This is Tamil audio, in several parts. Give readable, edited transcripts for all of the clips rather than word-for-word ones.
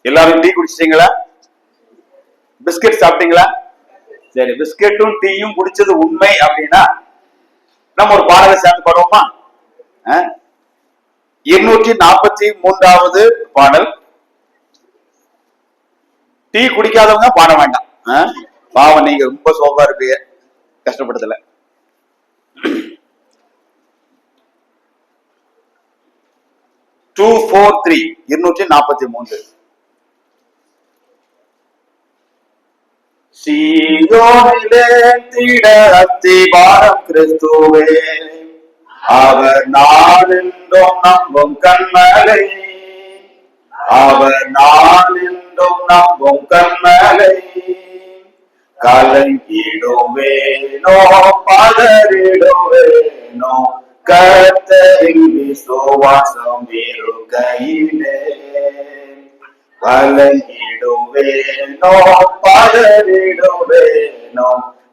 எல்லாரும் டீ குடிச்சிட்டீங்களா? பிஸ்கட் சாப்பிட்டீங்களா? சரி, பிஸ்கட்டும் டீயும் குடிச்சது உண்மை அப்படின்னா நம்ம ஒரு பாடலை சேர்ந்து பாடுவோமா? 243வது பாடல். டீ குடிக்காதவங்க பாட வேண்டாம். பாவம், நீங்க ரொம்ப சோகா இருப்பீங்க, கஷ்டப்படுத்தல. டூ 243. சீயோனிலே திட அஸ்திபாரம் கிறிஸ்துவே, அவர் நாளென்றும் நம்பும் கண்மலை, அவர் நாளென்றும் நம்பும் கண்மலை. கலங்கிடுவேனோ பதறிடுவேனோ, கர்த்தரின் விசுவாசம் இருக்கையிலே. கலங்கிடுவேனோ பதறிடுவேனோ,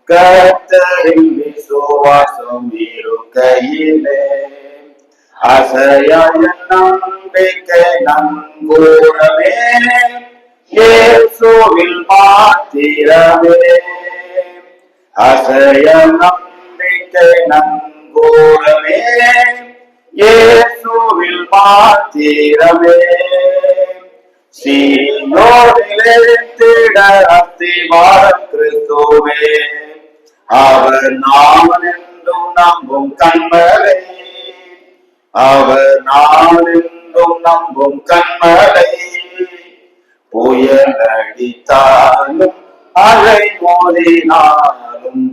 கர்த்தரின் விசுவாசம் இருக்கையிலே. அசையாய நம்பிக்கை நங்கூரமே, இயேசுவில் மாத்திரமே. அசைய நம்பிக்கை நங்கூரமே, இயேசுவில் மாத்திரமே. சீயோனிலே திட அஸ்திபாரம் கிறிஸ்துவே, அவர் நாளென்றும் நம்பும் கண்மலை, அவர் நாளென்றும் நம்பும் கண்மலை. புயல் அடித்தாலும் அலை மோதினாலும்,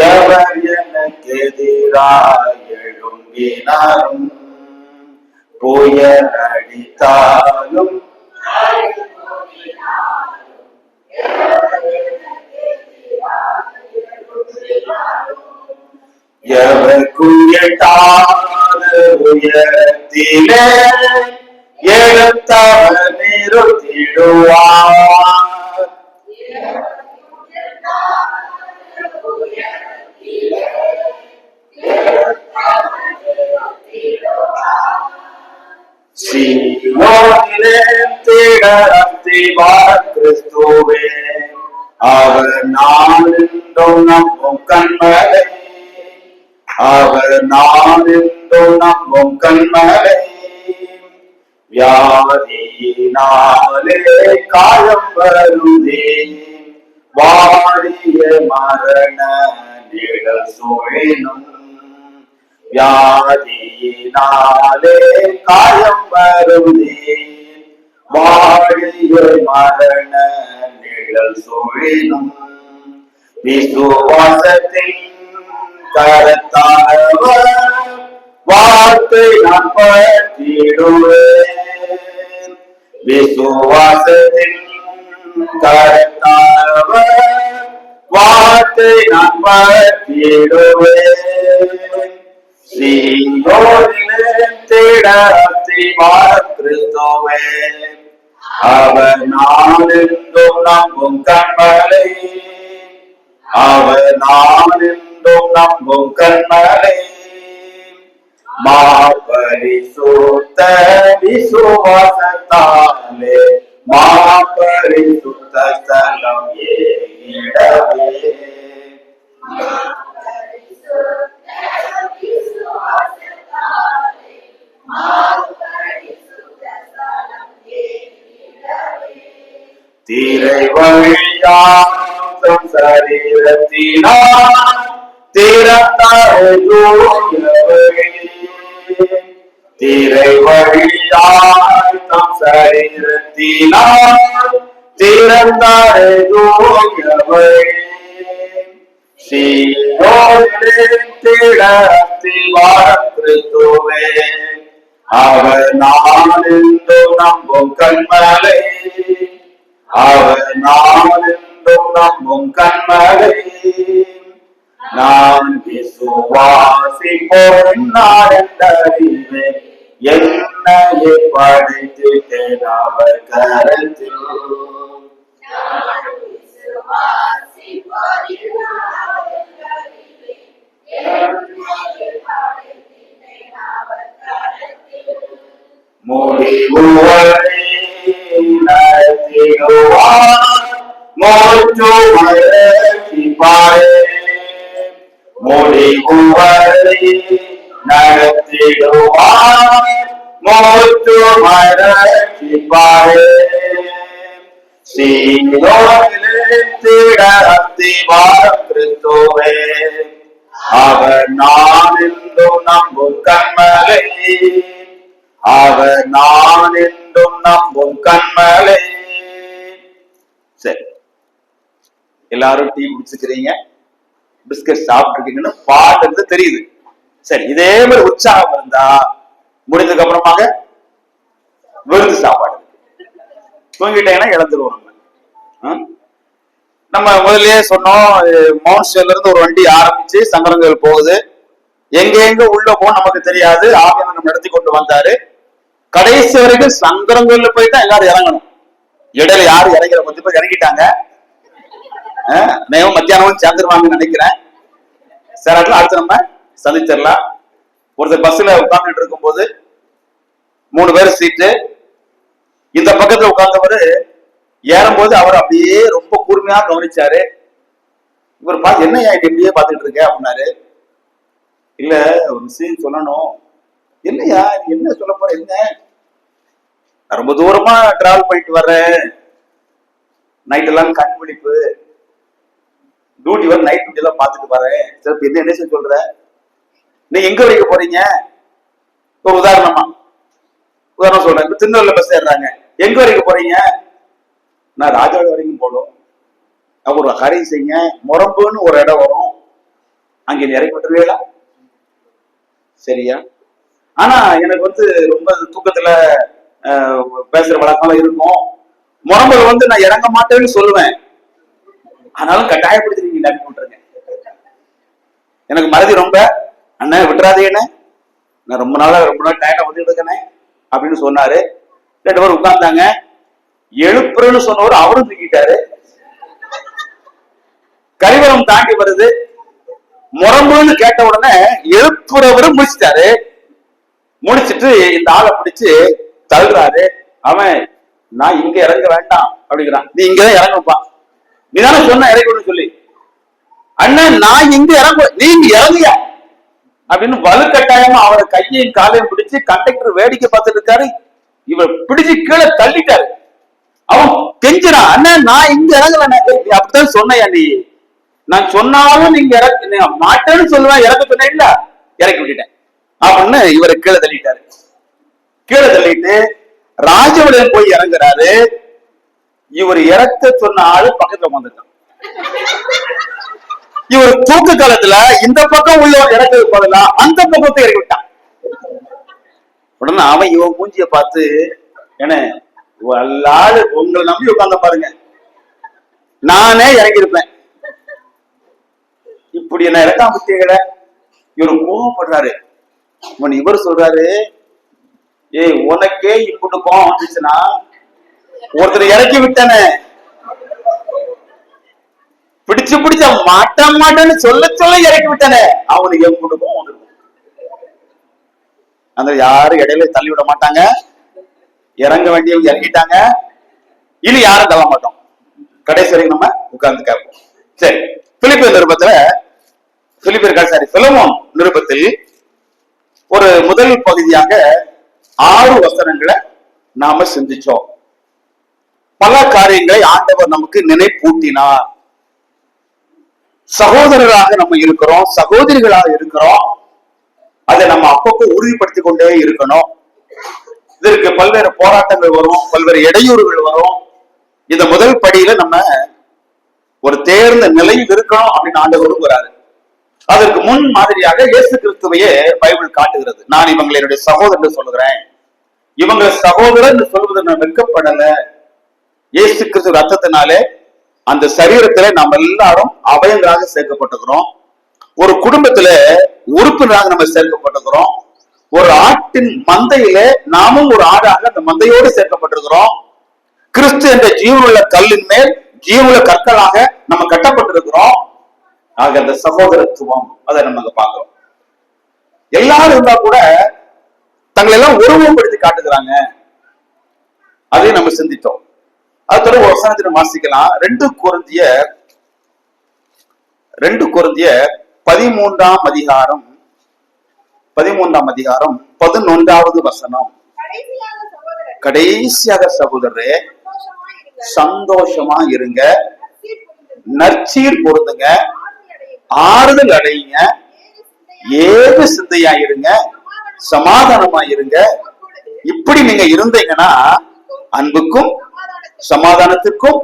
எவர் எனக்கு எதிராய் எழும்பினாலும். புயல் அடித்தாலும் எவர்க்கும் எட்டாத உயரத்திலே எழுத்தவர் நிறுத்திடுவார். சீயோனிலே திட அஸ்திபாரம் கிறிஸ்துவே, அவர் நாளென்றும் நம்பும் கண்மலை, அவர் நாளென்றும் நம்பும் கண்மலை. வியாதியினாலே காயம் வருதே, வாடிய மரண நிழல் சூழினும். வியாதியினாலே காயம் வருதே, வாடிய மரண நிழல் சூழினும். விசுவாசத்தின் கரத்தானவர் வார்த்தை நான் பற்றிடுவேன். விசுவாசத்தின் கரத்தானவர் வார்த்தை நான் பற்றிடுவேன். சீயோனிலே திட அஸ்திபாரம் கிறிஸ்துவே, அவர் நாளென்றும் நம்பும் கண்மலை, அவர் நாளென்றும் நம்பும் கண்மலை. மாபரிசுத்த விசுவாசத்தாலே மாபரிசுத்த ஸ்தலம் ஏறிடவே. திரை வழியாம் சரீரத்தினால் திறந்தாரே தூயவரே. திரை வழியாய் தம் சரீரத்தினால் திறந்தாரே தூயவரே. சீயோனிலே திட அஸ்திபாரம் கிறிஸ்துவே, அவர் நாளென்றும் நம்பும் கண்மலை, அவர் நாளென்றும் நம்பும் கண்மலை. நான் விசுவாசிப்போன் நாடறிவேன், என்னையே படைத்திட்டேன் அவர் கரத்தில். முடிவு வரை நடத்தி மூச்சு மலர்ச்சிப்பாரே முடிவு வரை நடத்திடுவார் மூச்சு மலர்ச்சிப்பாரே கிறிஸ்துவே அவர் நான் என்றும் நம்பும் கண்மலை அவர் நான் என்றும் நம்பும் கண்மலை. சரி, எல்லாரும் டீ குடிச்சுக்கிறீங்க, பிஸ்கட் சாப்பிட்டுருக்கீங்கன்னு பாட்டு தெரியுது. சரி, இதே மாதிரி உற்சாகம் இருந்தா முடிந்ததுக்கு அப்புறமாக விருது சாப்பாடு. தூங்கிட்டீங்கன்னா இழந்துருவோம். நம்ம முதல்லயே சொன்னோம், மவுன்ஸ்டர்ல இருந்து ஒரு வண்டி ஆரம்பிச்சு சங்கரங்கள் போகுது. எங்க உள்ள போக நமக்கு தெரியாது. ஆவியானவர் நம்ம நடத்தி கொண்டு வந்தாரு. கடைசி வரைக்கும் சங்கரங்கள்ல போய் தான் எல்லாரும் இறங்கணும். இடையில யாரும் இறங்கிற கொஞ்சம் பேர் இறங்கிட்டாங்க. மத்தியானம் சேர்ந்துருவாங்கன்னு நினைக்கிறேன். சில அடுத்து நம்ம சந்திச்சிடலாம். ஒருத்தர் பஸ்ல உட்கார்ந்துட்டு இருக்கும் போது 3 பேர் சீட்டு, இந்த பக்கத்துல உட்கார்ந்தவரு ஏறும்போது அவர் அப்படியே ரொம்ப கூர்மையா கவனிச்சாரு. இவர் பார்த்து என்னையா இப்படியே பார்த்துட்டு இருக்க அப்படின்னாரு. இல்ல ஒரு விஷயம் சொல்லணும். என்னையா என்ன சொல்ல போற? என்ன, ரொம்ப தூரமா டிராவல் பண்ணிட்டு வர்றேன், நைட் எல்லாம் கண் விழிப்பு, டியூட்டி வர நைட் டியூட்டி எல்லாம் பார்த்துட்டு வரேன். சிறப்பு என்ன சொல்ற? நீங்க எங்க வரைக்கும் போறீங்க? ஒரு உதாரணம் சொல்றேன். இப்ப திருநெல்வேலி பஸ் ஏறுறாங்க, எங்க வரைக்கும் போறீங்க? நான் ராஜாவோட வரைக்கும் போடும். ஒரு காரியம் செய்யுங்க, முரம்புன்னு ஒரு இடம் வரும், அங்க இறக்கி விட்டுருவீங்களா? சரியா? ஆனா எனக்கு ரொம்ப தூக்கத்துல பேசுற வழக்கம் இருக்கும். முரம்புல நான் இறங்க மாட்டேன்னு சொல்லுவேன். ஆனாலும் கட்டாயப்படுத்தி நீங்க இறக்கி விட்டுருங்க. எனக்கு மறதி ரொம்ப, அண்ணன் விட்டுறாதே, என்ன நான் ரொம்ப நாள் டயர்டா வந்துட்டு இருக்கேனே அப்படின்னு சொன்னாரு. 2 பேரும் உட்கார்ந்தாங்க. எழுப்புறன்னு சொன்னவர் அவரும் தூக்கிட்டாரு. கரிவலம் தாண்டி வருது, முரம்புன்னு கேட்ட உடனே எழுப்புறவரும் முடிச்சிட்டாரு. முடிச்சிட்டு இந்த ஆளை பிடிச்சு தள்ளுறாரு. அவன் நான் இங்க இறங்க வேண்டாம் அப்படிங்கிறான். நீ இங்கதான் இறங்குப்பா, நீ தானே சொன்ன இறங்கணும்னு சொல்லி. அண்ணன் நான் இங்க இறங்க, நீங்க இறங்கியா அப்படின்னு வலுக்கட்டாயமா அவரை கையையும் காலையும் பிடிச்சு கண்டக்டர் வேடிக்கை பார்த்துட்டு இருக்காரு. இவர் பிடிச்சு கீழே தள்ளிட்டாரு. அவன் கெஞ்சிறான், அண்ணன் நான் இங்க இறங்கல, அப்படித்தான் சொன்னையா நீ, நான் சொன்னாலும் நீங்க இறக்க மாட்டேன்னு சொல்லுவேன், இறக்க சொன்னேன் இல்ல, இறக்கி விட்டுட்டேன் அப்படின்னு இவரை கீழே தள்ளிட்டாரு. கீழே தள்ளிட்டு ராஜவளையம் போய் இறங்குறாரு. இவர் இறக்க சொன்ன ஆளு பக்கத்துல வந்துட்டான். இவர் தூக்கு காலத்துல இந்த பக்கம் உள்ளவர் இறக்கிறது பதிலா அந்த பக்கத்தை இறக்கி விட்டான். உடனே அவன் இவன் மூஞ்சிய பார்த்து, என்ன எல்லாரு உங்களை நம்பி உட்கார்ந்த பாருங்க, நானே இறங்கியிருப்பேன், இப்படி என்ன இறக்காம விட்டீங்கள. இவரு கோவப்படுறாரு. இவர் சொல்றாரு, ஏய் உனக்கே இப்படி கோவம் வந்துச்சுன்னா ஒருத்தர் இறக்கி விட்டானே, பிடிச்சு பிடிச்ச மாட்டேன்னு சொல்ல இறக்கி விட்டானே, அவனுக்கு எப்படி கோவம் வந்துருக்கும். அந்த யாரும் இடையில தள்ளி விட மாட்டாங்க. இறங்க வேண்டியவங்க இறங்கிட்டாங்க, இனி யாரும் தள்ள மாட்டோம். கடைசி வரைக்கும் நம்ம உட்கார்ந்து கேட்போம். சரி, பிலிப்பியர் நிருபத்துல பிலமோன் நிருபத்தில் ஒரு முதல் பகுதியாக 6 வசனங்களை நாம சிந்திச்சோம். பல காரியங்களை ஆண்டவர் நமக்கு நினைப்பூட்டினார். சகோதரராக நம்ம இருக்கிறோம், சகோதரிகளாக இருக்கிறோம். அதை நம்ம அப்பப்போ உறுதிப்படுத்திக் கொண்டே இருக்கணும். இதற்கு பல்வேறு போராட்டங்கள் வரும், பல்வேறு இடையூறுகள் வரும். இந்த முதல் படியில நம்ம ஒரு தேர்ந்த நிலையில் இருக்கணும் அப்படின்னு ஆண்டவர் விரும்புகிறாரு. அதற்கு முன் மாதிரியாக இயேசு கிறிஸ்துவையே பைபிள் காட்டுகிறது. நான் இவங்களை என்னுடைய சகோதரன் சொல்லுகிறேன், இவங்க சகோதரன் சொல்வது நான் வெட்கப்படல. இயேசு கிறிஸ்து ரத்தத்தினாலே அந்த சரீரத்திலே நாம் எல்லாரும் அவயங்களாக சேர்க்கப்பட்டிருக்கிறோம். ஒரு குடும்பத்துல உறுப்பினராக நம்ம சேர்க்கப்பட்டிருக்கிறோம். ஒரு ஆட்டின் மந்தையிலே நாமும் ஒரு ஆடாக அந்த மந்தையோடு சேர்க்கப்பட்டிருக்கிறோம். கிறிஸ்து என்ற ஜீவனுள்ள கல்லின் மேல் ஜீவனுள்ள கற்களாக நம்ம கட்டப்பட்டிருக்கிறோம். ஆக அந்த சகோதரத்துவம் அதை நம்ம அங்க பாக்குறோம். எல்லாரும் இருந்தா கூட தங்களை எல்லாம் உருவப்படுத்தி காட்டுகிறாங்க. அதையும் நம்ம சிந்தித்தோம். அது ஒரு வசனத்தை வாசிக்கலாம். 2 கொரிந்தியர் 13ஆம் அதிகாரம் 11வது வசனம். கடைசியாக சகோதரரே சந்தோஷமா இருங்க, நற்சீர் பொருந்துங்க, ஆறுதல் அடையுங்க, ஏக சிந்தையா இருங்க, சமாதானமா இருங்க. இப்படி நீங்க இருந்தீங்கன்னா அன்புக்கும் சமாதானத்திற்கும்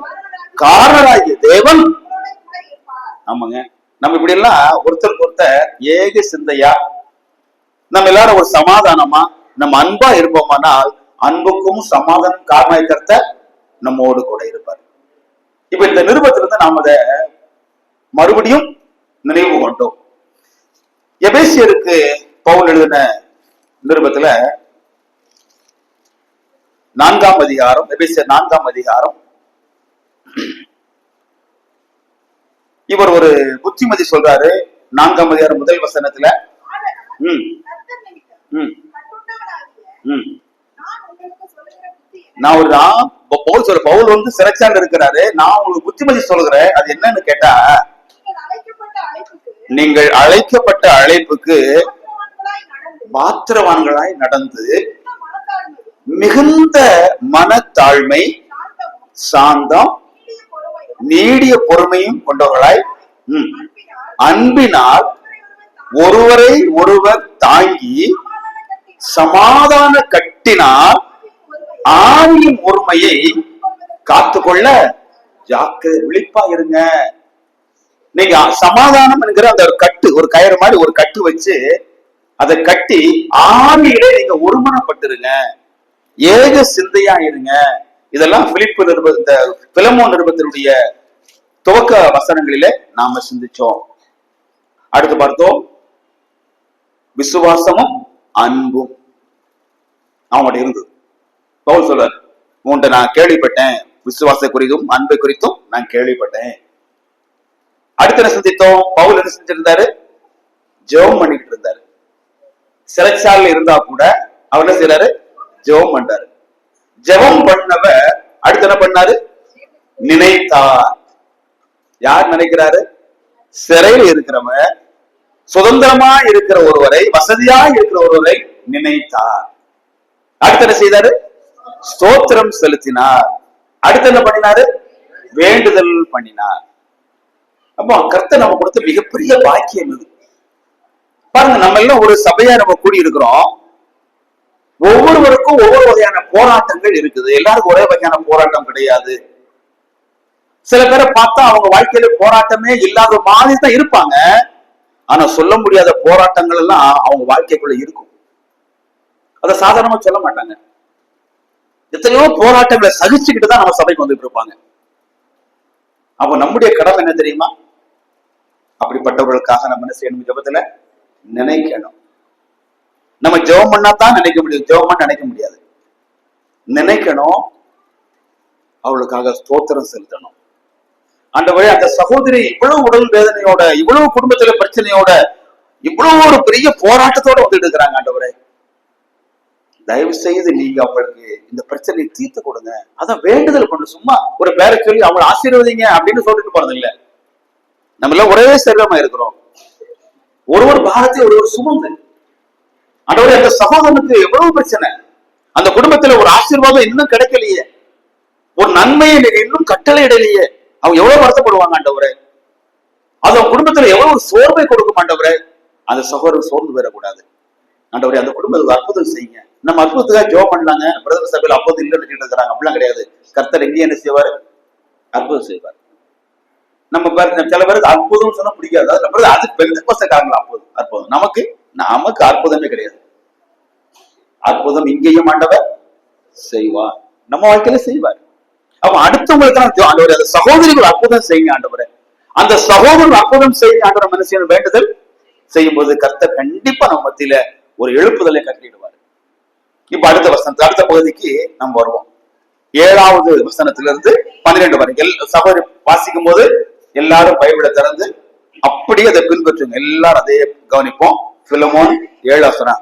காரணராகிய தேவன். ஆமாங்க, நம்ம இப்படி எல்லாம் ஒருத்தருக்கு ஒருத்தர் ஏக சிந்தையா, நம்ம எல்லாரும் ஒரு சமாதானமா நம்ம அன்பா இருப்போமானால் அன்புக்கும் சமாதானம் காரணமாய் கர்த்தர் நம்மோடு கூட இருப்பார். இப்ப இந்த நிருபத்திலிருந்து நாம் அதை மறுபடியும் நினைவு கொண்டோம். எபேசியருக்கு பவுல் எழுதின நிருபத்துல 4ஆம் அதிகாரம், எபேசியர் 4ஆம் அதிகாரம், இவர் ஒரு புத்திமதி சொல்றாரு. 4ஆம் அதிகாரம் முதல் வசனத்துல பவுல் வந்து சிறைச்சாண்டு இருக்கிறாரு. நான் உங்களுக்கு புத்திமதி சொல்கிறேன். அது என்னன்னு கேட்டா, நீங்கள் அழைக்கப்பட்ட அழைப்புக்கு பாத்திரவான்களாய் நடந்து மிகுந்த மனத்தாழ்மை, சாந்தம், நீடிய பொறுமையும் கொண்டவர்களாய் அன்பினால் ஒருவரை ஒருவர் தாங்கி சமாதான கட்டினால் ஆவியின் ஒருமையை காத்துக்கொள்ள ஜாக்கிரதை, விழிப்பா இருங்க. நீங்க சமாதானம் என்கிற அந்த ஒரு கட்டு, ஒரு கயிறு மாதிரி ஒரு கட்டு வச்சு அதை கட்டி ஆவியிலே நீங்க ஒருமனப்பட்டிருங்க, ஏக சிந்தையா இருங்க. இதெல்லாம் பிலமோன் நிருபத்தினுடைய துவக்க வசனங்களிலே நாம சிந்திச்சோம். அடுத்து பார்த்தோம் விசுவாசமும் அன்பும் அவங்கள்ட்ட இருந்தது. பவுல் சொல்றார், உன்கிட்ட நான் கேள்விப்பட்டேன், விசுவாச குறித்தும் அன்பை குறித்தும் நான் கேள்விப்பட்டேன். அடுத்து என்ன சிந்தித்தோம்? பவுல் என்ன செஞ்சிருந்தாரு? ஜெபம் பண்ணிக்கிட்டு இருந்தாரு. சிறைச்சாலையில் இருந்தா கூட அவர் என்ன செய்யறாரு? ஜெபம் பண்றாரு. ஜெபம் பண்ணவர் அடுத்து என்ன பண்ணாரு? நினைத்தார். யார் நினைக்கிறாரு? சிறையில் இருக்கிறவன் சுதந்திரமா இருக்கிற ஒருவரை, வசதியா இருக்கிற ஒருவரை நினைத்தார். அடுத்து என்ன செய்தாரு? ஸ்தோத்திரம் செலுத்தினார். அடுத்து என்ன பண்ணினாரு? வேண்டுதல் பண்ணினார். அப்போ கர்த்தர் நம்ம கொடுத்த மிகப்பெரிய பாக்கியம் இது. பாருங்க, நம்ம எல்லாம் ஒரு சபையா நம்ம கூடி இருக்கிறோம். ஒவ்வொருவருக்கும் ஒவ்வொரு வகையான போராட்டங்கள் இருக்குது. எல்லாருக்கும் ஒரே வகையான போராட்டம் கிடையாது. சில பேரை பார்த்தா அவங்க வாழ்க்கையில போராட்டமே இல்லாத மாதிரி தான் இருப்பாங்க. ஆனா சொல்ல முடியாத போராட்டங்கள் எல்லாம் அவங்க வாழ்க்கைக்குள்ள இருக்கும். அதை சாதாரணமா சொல்ல மாட்டாங்க. எத்தனையோ போராட்டங்களை சகிச்சுக்கிட்டு தான் நம்ம சபைக்கு வந்துட்டு இருப்பாங்க. அப்ப நம்முடைய கடமை என்ன தெரியுமா? அப்படிப்பட்டவர்களுக்காக நம்ம என்ன செய்யணும்? ஜெபத்துல நினைக்கணும். நம்ம ஜெபம் பண்ணாதான் நினைக்க முடியும், ஜெபம் பண்ண நினைக்க முடியாது. நினைக்கணும், அவளுக்காக ஸ்தோத்திரம் செலுத்தணும். ஆண்டவரே, அந்த சகோதரி இவ்வளவு உடல் வேதனையோட, இவ்வளவு குடும்பத்துல பிரச்சனையோட, இவ்வளவு ஒரு பெரிய போராட்டத்தோட வந்துட்டு இருக்கிறாங்க. ஆண்டவரே, தயவு செய்து நீங்க அவங்களுக்கு இந்த பிரச்சனையை தீர்த்து கொடுங்க. அதான் வேண்டுதல் பண்ணு. சும்மா ஒரு பேரை சொல்லி அவங்களை ஆசீர்வதிங்க அப்படின்னு சொல்லிட்டு போறது இல்லை. நம்ம எல்லாம் ஒரே சரீரமா இருக்கிறோம். ஒரு பாரத்தை ஒரு சுமந்து, ஆண்டவரே, அந்த சகோதரனுக்கு எவ்வளவு பிரச்சனை, அந்த குடும்பத்துல ஒரு ஆசீர்வாதம் இன்னும் கிடைக்கலையே, ஒரு நன்மையை நீங்க இன்னும் கட்டளை இடலையே, அவங்க எவ்வளவு வருத்தப்படுவாங்க. ஆண்டவரே, அது அவங்க குடும்பத்துல எவ்வளவு ஒரு சோர்வை கொடுக்கும். ஆண்டவரே, அந்த சகோதரர் சோர்ந்து பெறக்கூடாது. ஆண்டவரே, அந்த குடும்பத்துக்கு அற்புதம் செய்யுங்க. நம்ம அற்புதத்துக்காக ஜெபம் பண்ணலாங்க. பிரதமர் சபையில் அப்போது இல்லைன்னு இருக்கிறாங்க, அப்படிலாம் கிடையாது. கர்த்தர் எங்கேயும் என்ன செய்வாரு? அற்புதம் செய்வார். நம்ம சில பேருக்கு அற்புதம் சொன்னா பிடிக்காது. அது பெருந்தக்காரங்களா அற்புதம். நமக்கு அற்புதமே கிடையாது. அற்புதம் இங்கேயும் ஆண்டவர் செய்வார், நம்ம வாழ்க்கையில செய்வார். அப்ப அடுத்தவங்களுக்கு அந்த சகோதரிகள் அற்புதம் செய்யுங்க ஆண்டவரே. அந்த சகோதரர்கள் அற்புதம் செய்யுங்க ஆண்டவர் மனுஷன் வேண்டுதல் செய்யும் போது கர்த்தர் கண்டிப்பா நம்ம மத்தியில ஒரு எழுப்புதலை கட்டிடுவார். இப்ப அடுத்த பகுதிக்கு நம்ம வருவோம். 7வது வசனத்திலிருந்து 12 வரை சகோதரி வாசிக்கும் போது எல்லாரும் பைபிளை திறந்து அப்படியே அதை பின்பற்றுங்க. எல்லாரும் அதையே கவனிப்போம். பிலமோன் 7 வசனம்.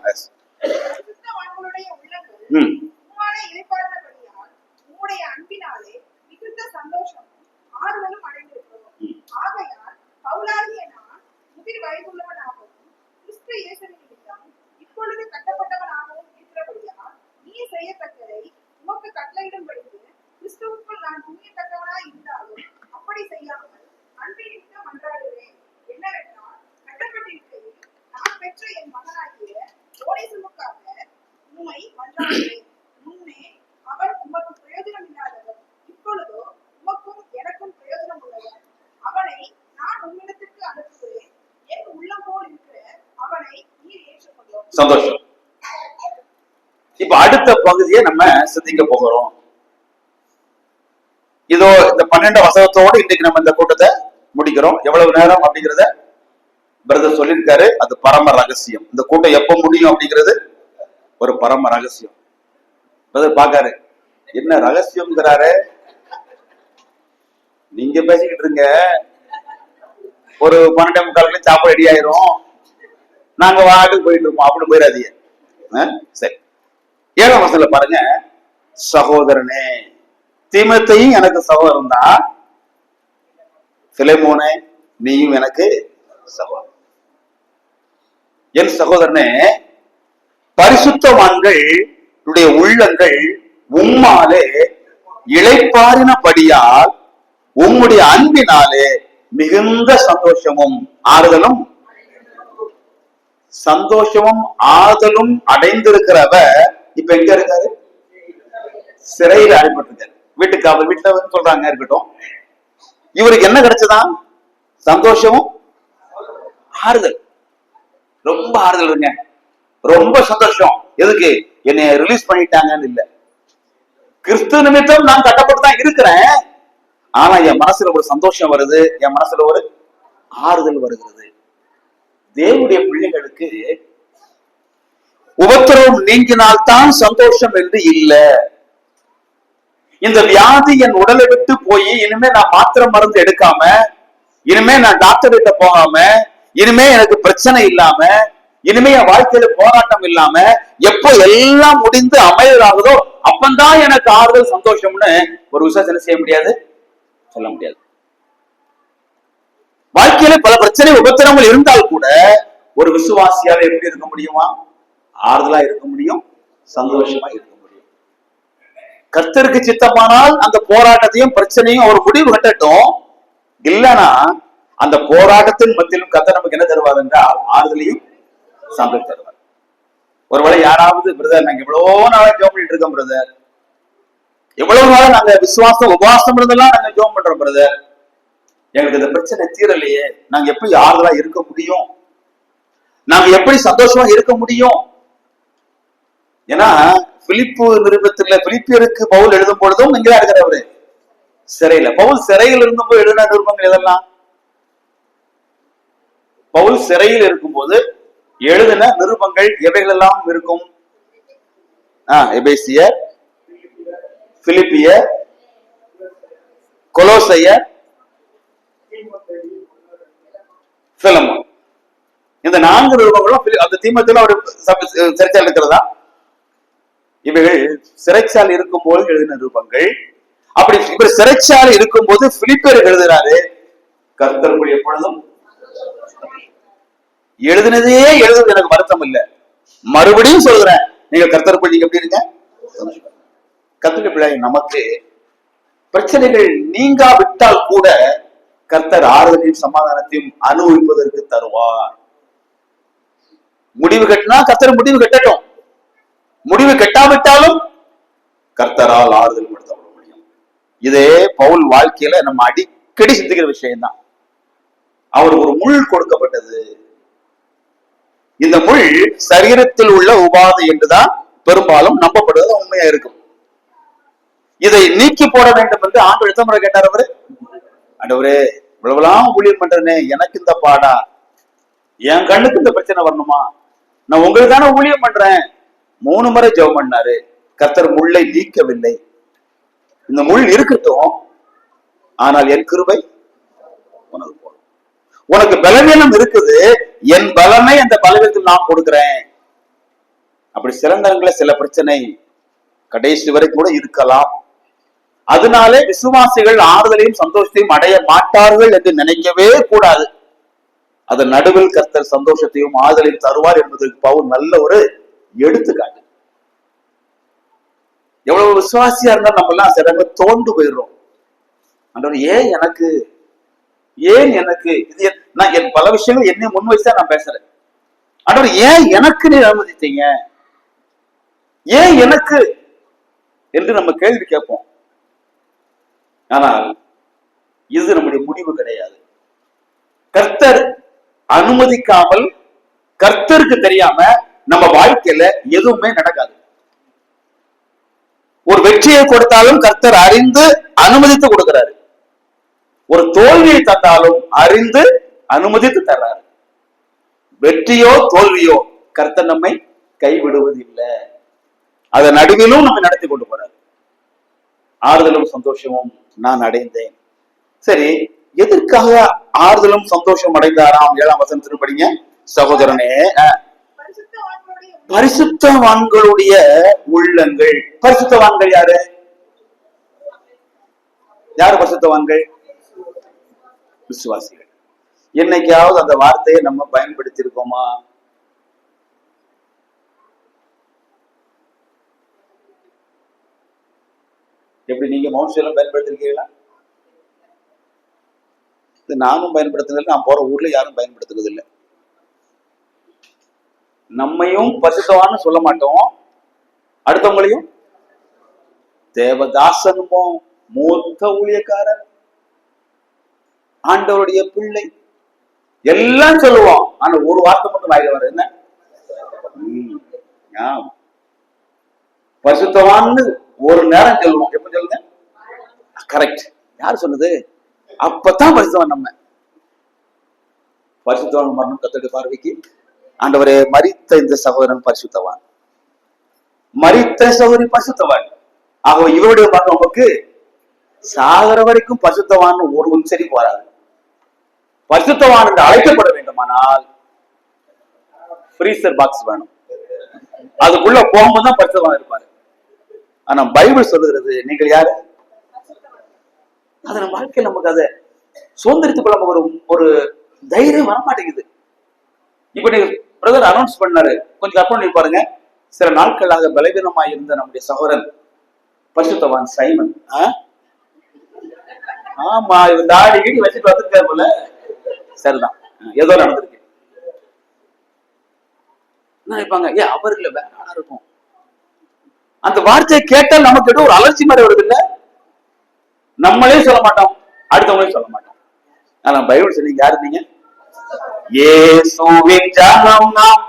சந்தோஷம். இப்ப அடுத்த பகுதியை நம்ம சிந்திக்க போகிறோம். இதோ இந்த 12 வசனத்தோடு இன்னைக்கு நம்ம இந்த கூட்டத்தை முடிக்கிறோம். எவ்வளவு நேரம் அப்படிங்கிறத பிரதர் சொல்லியிருக்காரு. அது பரம ரகசியம். இந்த கூட்டம் எப்ப முடியும் அப்படிங்கிறது ஒரு பரம ரகசியம். பிரதர் பாக்காரு, என்ன ரகசியம்ங்கிறாரு. நீங்க பேசிக்கிட்டு இருங்க, ஒரு 12:45 சாப்பாடு ரெடி ஆயிரும், நாங்க வாட்டுக்கு போயிட்டு இருப்போம். அப்படி போயிடாதீங்க. சரி, 7ஆம் வசனத்துல பாருங்க, சகோதரனே தீமோத்தேயும் எனக்கு சகோதரன் தான், பிலேமோனே நீயும் எனக்கு சகோதரன். என் சகோதரனே, பரிசுத்தவான்கள் உள்ளங்கள் உம்மாலே இளைப்பாறினபடியால் உம்முடைய அன்பினாலே மிகுந்த சந்தோஷமும் ஆறுதலும் அடைந்திருக்கிறவர் இப்ப எங்க இருக்காரு? சிறையில் அடைபட்டிருக்காரு. வீட்டுக்கு அவர் வீட்டுல சொல்றாங்க இருக்கட்டும். இவருக்கு என்ன கிடைச்சதான்? சந்தோஷமும் ஆறுதல். ரொம்ப ஆறுதல் இருங்க, ரொம்ப சந்தோஷம். எதுக்கு? என்னை ரிலீஸ் பண்ணிட்டாங்கன்னு இல்ல, கிறிஸ்து நிமித்தம் நான் கட்டப்பட்டு தான் இருக்கிறேன். ஆனா என் மனசுல ஒரு சந்தோஷம் வருது, என் மனசுல ஒரு ஆறுதல் வருகிறது. தேவனுடைய பிள்ளைகளுக்கு உபத்திரவம் நீங்கினால்தான் சந்தோஷம் என்று இல்லை. இந்த வியாதி என் உடலை விட்டு போய் இனிமே நான் மாத்திரை மருந்து எடுக்காம, இனிமே நான் டாக்டர் கிட்ட போகாம, இனிமே எனக்கு பிரச்சனை இல்லாம, இனிமே என் வாழ்க்கையில போராட்டம் இல்லாம எப்போ எல்லாம் முடிந்து அமைதலாகுதோ அப்பந்தான் எனக்கு ஆறுதல் சந்தோஷம்னு ஒரு விசேஷம் செய்ய முடியாது, சொல்ல முடியாது. வாழ்க்கையில பல பிரச்சனை உபத்திரங்கள் இருந்தால் கூட ஒரு விசுவாசியால எப்படி இருக்க முடியுமா? ஆறுதலா இருக்க முடியும், சந்தோஷமா இருக்க முடியும். கர்த்தருக்கு சித்தமானால் அந்த போராட்டத்தையும் பிரச்சனையும் ஒரு முடிவு கட்டட்டும். இல்லைன்னா அந்த போராட்டத்தின் மத்தியிலும் கர்த்தர் நமக்கு என்ன தருவார் என்றால் ஆறுதலையும் சந்தோஷம் தருவார். ஒருவேளை யாராவது, பிரதர் நாங்க எவ்வளவு நாளா ஜெபம் பண்ணிட்டு இருக்கோம் பிரதர், எவ்வளவு நாளா நாங்க விசுவாசம் உபவாசம் இருந்தெல்லாம் நாங்க ஜெபம் பண்றோம் பிரதர், எங்களுக்கு இந்த பிரச்சனை தீரலையே, நாங்க எப்படி ஆறுதலா இருக்க முடியும், நாங்க எப்படி சந்தோஷமா இருக்க முடியும்? ஏன்னா பிலிப்பு நிருபத்துல பிலிப்பியருக்கு பவுல் எழுதும் பொழுதும் இங்கதான் இருக்கிறவரு சிறையில. பவுல் சிறையில் இருந்தபோது எழுதின நிருபங்கள் எதெல்லாம்? பவுல் சிறையில் இருக்கும்போது எழுதின நிருபங்கள் எவைகள் எல்லாம் இருக்கும்? எபேசியர், பிலிப்பியர், கொலோசையர், பிலமோன். இந்த 4 நிருபங்களும் அந்த தீமோத்தேயுல ஒரு சிறைச்சாலை இருக்கிறதா? இவைகள் சிறைச்சாலை இருக்கும் போது எழுதின நிருபங்கள். அப்படி இவர் சிறைச்சாலை இருக்கும் போது பிலிப்பியர் எழுதுறாரு, கர்த்தருக்குள் எப்பொழுதும் எழுதினதே எழுதுறது எனக்கு வருத்தம் இல்லை, மறுபடியும் சொல்றேன், நீங்க கர்த்தருக்குள் நீங்க எப்படி இருங்க. கர்த்தருடைய பிள்ளை, நமக்கு பிரச்சனைகள் நீங்காவிட்டால் கூட கர்த்தர் ஆறுதலையும் சமாதானத்தையும் அனுபவிப்பதற்கு தருவார். முடிவு கட்டினா கர்த்தர் முடிவு கட்டட்டும், முடிவு கட்டாவிட்டாலும் கர்த்தரால் ஆறுதல் படுத்தப்பட முடியும். இதே பவுல் வாழ்க்கையில நம்ம அடிக்கடி சிந்திக்கிற விஷயம்தான். அவர் ஒரு முள் கொடுக்கப்பட்டது. இந்த முள் சரீரத்தில் உள்ள உபாதை என்றுதான் பெரும்பாலும் நம்பப்படுவது உண்மையா இருக்கும். இதை நீக்கி போட வேண்டும் என்று ஆண்டு எத்தனை முறை கேட்டார் அவரு? ஆண்டவரே இவ்வளவுலாம் ஊழியம் பண்றேனே, எனக்கு இந்த பாடா, என் கண்ணுக்கு இந்த பிரச்சனை வரணுமா? நான் உங்களுக்கு தானே ஊழியம் பண்றேன். 3 முறை ஜெபம் பண்ணாரு, கர்த்தர் முள்ளை நீக்கவில்லை. இந்த முள் இருக்கட்டும், ஆனால் என் கிருபை உனக்கு போதும். உனக்கு பலவீனம் இருக்குது, என் பலனை அந்த பலவீனத்தில் நான் கொடுக்கிறேன். அப்படி சில நேரங்களில் சில பிரச்சனை கடைசி வரை கூட இருக்கலாம். அதனாலே விசுவாசிகள் ஆறுதலையும் சந்தோஷத்தையும் அடைய மாட்டார்கள் என்று நினைக்கவே கூடாது. அதன் நடுவில் கர்த்தர் சந்தோஷத்தையும் ஆறுதலையும் தருவார் என்பதற்கு பவுல் நல்ல ஒரு எடுத்துக்காட்டு. எவ்வளவு விசுவாசியா இருந்தாலும் நம்ம எல்லாம் சில தோண்டு போயிடுறோம். ஏன் எனக்கு, ஏன் எனக்கு இது, நான் என் பல விஷயங்கள் என்னை முன் வச்சுதான் நான் பேசுறேன். ஆண்டவர் ஏன் எனக்கு நீ அனுமதித்தீங்க, ஏன் எனக்கு என்று நம்ம கேள்வி கேட்போம். ஆனால் இது நம்முடைய முடிவு கிடையாது. கர்த்தர் அனுமதிக்காமல், கர்த்தருக்கு தெரியாம நம்ம வாழ்க்கையில எதுவுமே நடக்காது. ஒரு வெற்றியை கொடுத்தாலும் கர்த்தர் அறிந்து அனுமதித்து கொடுக்கிறாரு. ஒரு தோல்வியை தந்தாலும் அறிந்து அனுமதித்து தர்றாரு. வெற்றியோ தோல்வியோ கர்த்தர் நம்மை கைவிடுவதில்லை. அதை நடுவிலும் நம்ம நடத்தி கொண்டு போறாரு. ஆறுதலும் சந்தோஷமும் நான் அடைந்தேன். சரி, எதற்காக ஆறுதலும் சந்தோஷம் அடைந்தாராம்? 7ஆம் வசனத்திற்கு படிங்க சகோதரனே. பரிசுத்தவான்களுடைய உள்ளங்கள். பரிசுத்தவான்கள் யாரு? யாரு பரிசுத்தவான்கள்? விசுவாசிகள். என்னைக்காவது அந்த வார்த்தையை நம்ம பயன்படுத்தி இருக்கோமா? எப்படி நீங்க மௌன்செல்லாம் பயன்படுத்திருக்கீங்களா? நானும் பயன்படுத்துறது, நான் போற ஊர்ல யாரும் பயன்படுத்துறது இல்லை. நம்மையும் பரிசுத்தவான்னு சொல்ல மாட்டோம், அடுத்தவங்களையும் தேவதாசனுமோ மூத்த ஊழியக்காரர், ஆண்டவருடைய பிள்ளை எல்லாம் சொல்லுவோம். ஆனா ஒரு வார்த்தை மட்டும் வாயில வர என்ன? பரிசுத்தவான்னு ஒரு நேரம் சொல்லுவோம். எப்ப சொல்லுங்க? கரெக்ட். யாரு சொன்னது? அப்பதான் பரிசுத்தவான். நம்ம பரிசுத்தவான் மரணம் கர்த்தருடைய பார்வைக்கு ஆண்டவரே, மரித்த இந்த சகோதரன் பரிசுத்தவான், மரித்த சகோதரி பரிசுத்தவான். ஆக இவருடைய மரணம் நமக்கு சாகர வரைக்கும் பரிசுத்தவான் ஒரு சரி போறாது. பரிசுத்தவான் என்று அழைக்கப்பட வேண்டுமானால் ஃப்ரீசர் பாக்ஸ் வேணும். அதுக்குள்ள போகும்போது தான் பரிசுத்தவான் இருப்பாரு. ஆனா பைபிள் சொல்லுகிறது நீங்கள் யாரு? அது நம்ம வாழ்க்கையில் நமக்கு அதை சுதந்திரத்துக்குள்ள நமக்கு ஒரு தைரியம் வரமாட்டேங்குது. இப்ப நீங்க பிரதர் அனௌன்ஸ் பண்ணாரு, கொஞ்சம் கற்பனை பாருங்க. சில நாட்களாக பலவீனமாய் இருந்த நம்முடைய சகோதரன் பரிசுத்தவான் சைமன். ஆமா, இவன் தாடி கீடி வச்சுட்டு வந்துருக்காரு போல. சரிதான், ஏதோ நடந்திருக்கு. நினைப்பாங்க, ஏன் அவர் இல்ல வேற ஆளா இருக்கும். அந்த வார்த்தையை கேட்டால் நமக்கு ஒரு அலர்ச்சி மாதிரி வருது இல்ல? நம்மளே சொல்ல மாட்டோம், அடுத்தவங்களையும் சொல்ல மாட்டோம். ஆனா பைபிள் சொன்னீங்க யாரு? நீங்க இயேசுவின் ஜனம் நாம்,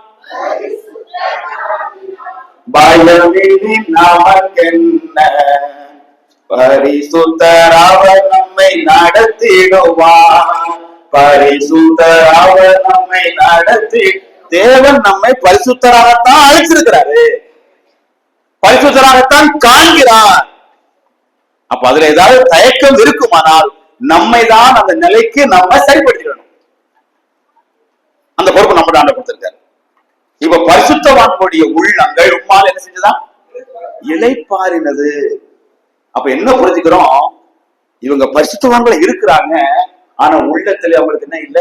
பயமின்றி நமக்கென்ன, பரிசுத்தர் அவர் நம்மை நடத்திடுவார், பரிசுத்தர் அவர் நம்மை நடத்தி. தேவன் நம்மை பரிசுத்தராகத்தான் அழைச்சிருக்கிறாரு, பரிசுத்தராகத்தான் காண்கிறார். அப்ப அதுல ஏதாவது தயக்கம் இருக்குமானால் நம்மை தான் அந்த நிலைக்கு நம்ம சரிப்படுத்திக்கணும். அந்த பொறுப்பு நம்ம ஆண்ட கொடுத்திருக்காரு. இப்ப பரிசுத்தவான்களுடைய உள்ளங்கள் உம்மால் என்ன செஞ்சதான்? இளைப்பாறினது. அப்ப என்ன புரிஞ்சுக்கிறோம்? இவங்க பரிசுத்தவான்களை இருக்கிறாங்க, ஆனா உள்ளத்துல அவங்களுக்கு என்ன இல்ல?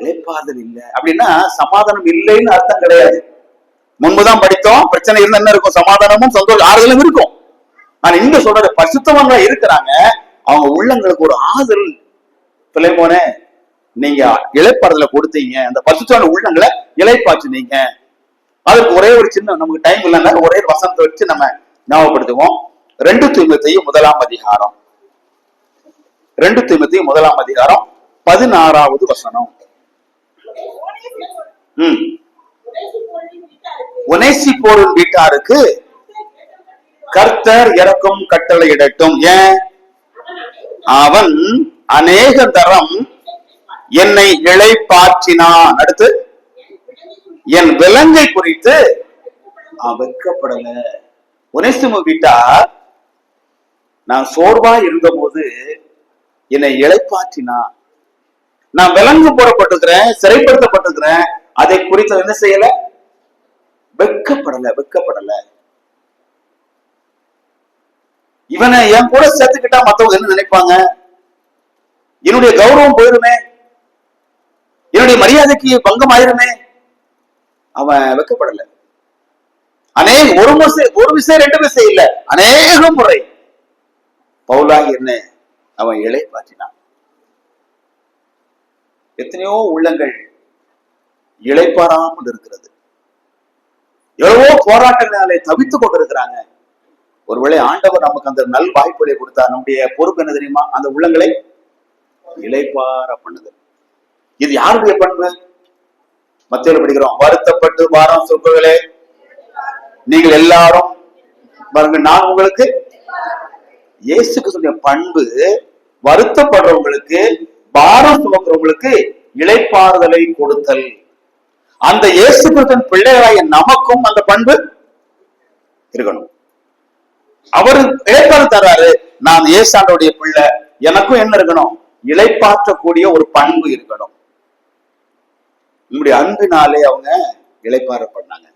இளைப்பாறுதல் இல்ல. அப்படின்னா சமாதானம் இல்லைன்னு அர்த்தம் கிடையாது. முன்புதான் படித்தோம், பிரச்சனை இருந்தா என்ன இருக்கும்? சமாதானமும் சந்தோஷம் ஆறுதலும் இருக்கும். ஆனா இங்க சொல்றது பரிசுத்தவான்களா இருக்கிறாங்க, அவங்க உள்ளங்களுக்கு ஒரு ஆறுதல். பிள்ளைமோனே, நீங்க இளைப்பாறுதல கொடுத்தீங்க, அந்த பரிசுத்தவான் உள்ளங்களை இளைப்பாச்சுனீங்க. அதுக்கு ஒரே ஒரு சின்ன, நமக்கு டைம் இல்லைன்னா ஒரே வசனத்தை வச்சு நம்ம ஞாபகப்படுத்துவோம். 2 தீமோத்தேயு 1ஆம் அதிகாரம், 2 தீமோத்தேயு 1ஆம் அதிகாரம் 16வது வசனம். ஒனேசிப்போரின் வீட்டாருக்கு கர்த்தர் இரக்கம் கட்டளையிடட்டும். ஏன்? அவன் அநேக தரம் என்னை இளைப்பாற்றினான். அடுத்து, என் விலங்கை குறித்து வெட்கப்படல. ஒனேசிமு வீட்டார் நான் சோர்வா இருந்த போது என்னை இளைப்பாற்றினான். நான் விலங்கு போடப்பட்டிருக்கிறேன், சிறைப்படுத்தப்பட்டிருக்கிறேன், அதை குறித்து என்ன செய்யல? வெட்கப்படல. இவனை என் கூட சேர்த்துக்கிட்டா மத்தவங்க என்ன நினைப்பாங்க? என்னுடைய கௌரவம் போயிருமே, என்னுடைய மரியாதைக்கு பங்கம் ஆயிருமே. அவன் வெட்கப்படல. ஒரு விஷயம் 2 விஷயம் இல்ல, அநேக முறை பவுலாகி என்ன அவன் இளைப்பாற்றினான். எத்தனையோ உள்ளங்கள் இளைப்பாறாமல் இருக்கிறது. எவ்வளவோ போராட்டங்களை தவித்துக் கொண்டிருக்கிறாங்க. ஒருவேளை ஆண்டவர் நமக்கு அந்த நல் வாய்ப்புகளை கொடுத்தார். நம்முடைய பொறுப்பு என்ன தெரியுமா? அந்த உள்ளங்களை இளைப்பாற பண்ணுது. இது யாருடைய பண்பு? மத்தியில படிக்கிறோம், வருத்தப்பட்டு பாரம் சுமப்பவர்களே நீங்கள் எல்லாரும் பாருங்க, நான் உங்களுக்கு இயேசுக்கு சொன்ன பண்பு வருத்தப்படுறவங்களுக்கு பாரம் சுமக்கிறவங்களுக்கு இளைப்பாறுதலை கொடுத்தல். அந்த இயேசு கிறிஸ்துவின் பிள்ளைகளாய நமக்கும் அந்த பண்பு இருக்கணும். அவர் இளைப்பாறு தர்றாரு, நான் இயேசாண்டோடைய பிள்ளை, எனக்கும் என்ன இருக்கணும், இளைப்பாற்றக்கூடிய ஒரு பண்பு இருக்கணும். நம்முடைய அன்பினாலே அவங்க இளைப்பாற பண்ணாங்க.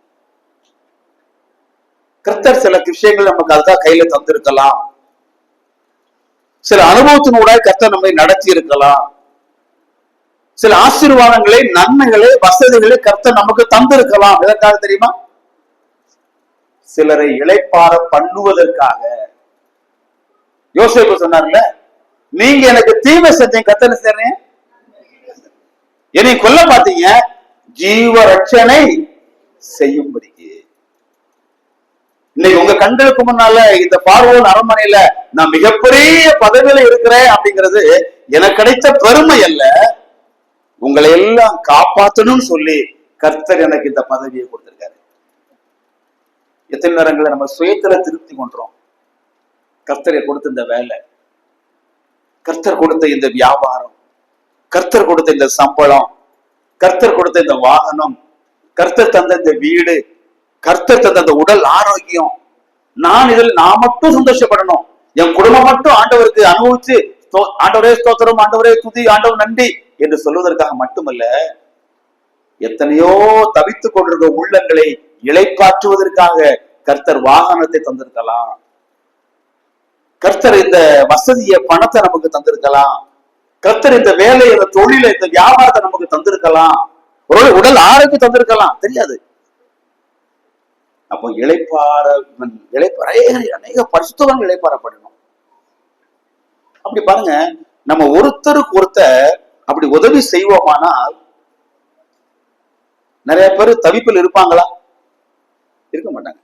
கர்த்தர் சில விஷயங்கள் நமக்கு அதுதான் கையில தந்திருக்கலாம், சில அனுபவத்தினூட கர்த்தர் நம்மை நடத்தி இருக்கலாம், சில ஆசீர்வாதங்களை, நன்மைகளை, வசதிகளை கர்த்தர் நமக்கு தந்திருக்கலாம். எதற்காக தெரியுமா? சிலரை இளைப்பாற பண்ணுவதற்காக. யோசேப்பு சொன்னார்ல, நீங்க எனக்கு தீமை செஞ்சீங்க, கர்த்தர் செய்றேன், என்னை கொல்ல பார்த்தீங்க, ஜீவ ரட்சனை செய்யும்படி. இன்னைக்கு உங்க கண்களுக்கு முன்னால இந்த பார்வோன் அரண்மனையில நான் மிகப்பெரிய பதவியில இருக்கிறேன் அப்படிங்கிறது எனக்கு கிடைத்த பெருமை அல்ல, உங்களை எல்லாம் காப்பாற்றணும்னு சொல்லி கர்த்தர் எனக்கு இந்த பதவியை கொடுத்திருக்காரு. எத்தனை நேரங்களை நம்ம சுயத்துல திருப்தி கொண்டோம். கர்த்தரை கொடுத்த இந்த வேலை, கர்த்தர் கொடுத்த இந்த வியாபாரம், கர்த்தர் கொடுத்த இந்த சம்பளம், கர்த்தர் கொடுத்த இந்த வாகனம், கர்த்தர் தந்த இந்த வீடு, கர்த்தர் தந்த அந்த உடல் ஆரோக்கியம், நான் மட்டும் சந்தோஷப்படணும், என் குடும்பம் மட்டும் ஆண்டவருக்கு அனுபவிச்சு ஆண்டவரே ஸ்தோத்திரம், ஆண்டவரே துதி, ஆண்டவர் நன்றி என்று சொல்வதற்காக மட்டுமல்ல, எத்தனையோ தவித்துக் கொண்டிருக்கிற உள்ளங்களை இளைப்பாற்றுவதற்காக கர்த்தர் வாகனத்தை தந்திருக்கலாம், கர்த்தர் இந்த வசதிய பணத்தை நமக்கு தந்திருக்கலாம், கர்த்தர் இந்த வேலை, இந்த தொழிலை, இந்த வியாபாரத்தை நமக்கு தந்திருக்கலாம், ஒரு உடல் ஆரோக்கியம் தந்திருக்கலாம், தெரியாது. அப்போ அநேக பரிசுத்தவன் இளைப்பாறப்படணும். அப்படி பாருங்க, நம்ம ஒருத்தருக்கு ஒருத்தர் அப்படி உதவி செய்வோமானால் நிறைய பேர் தவிப்பில் இருப்பாங்களா? இருக்க மாட்டாங்க.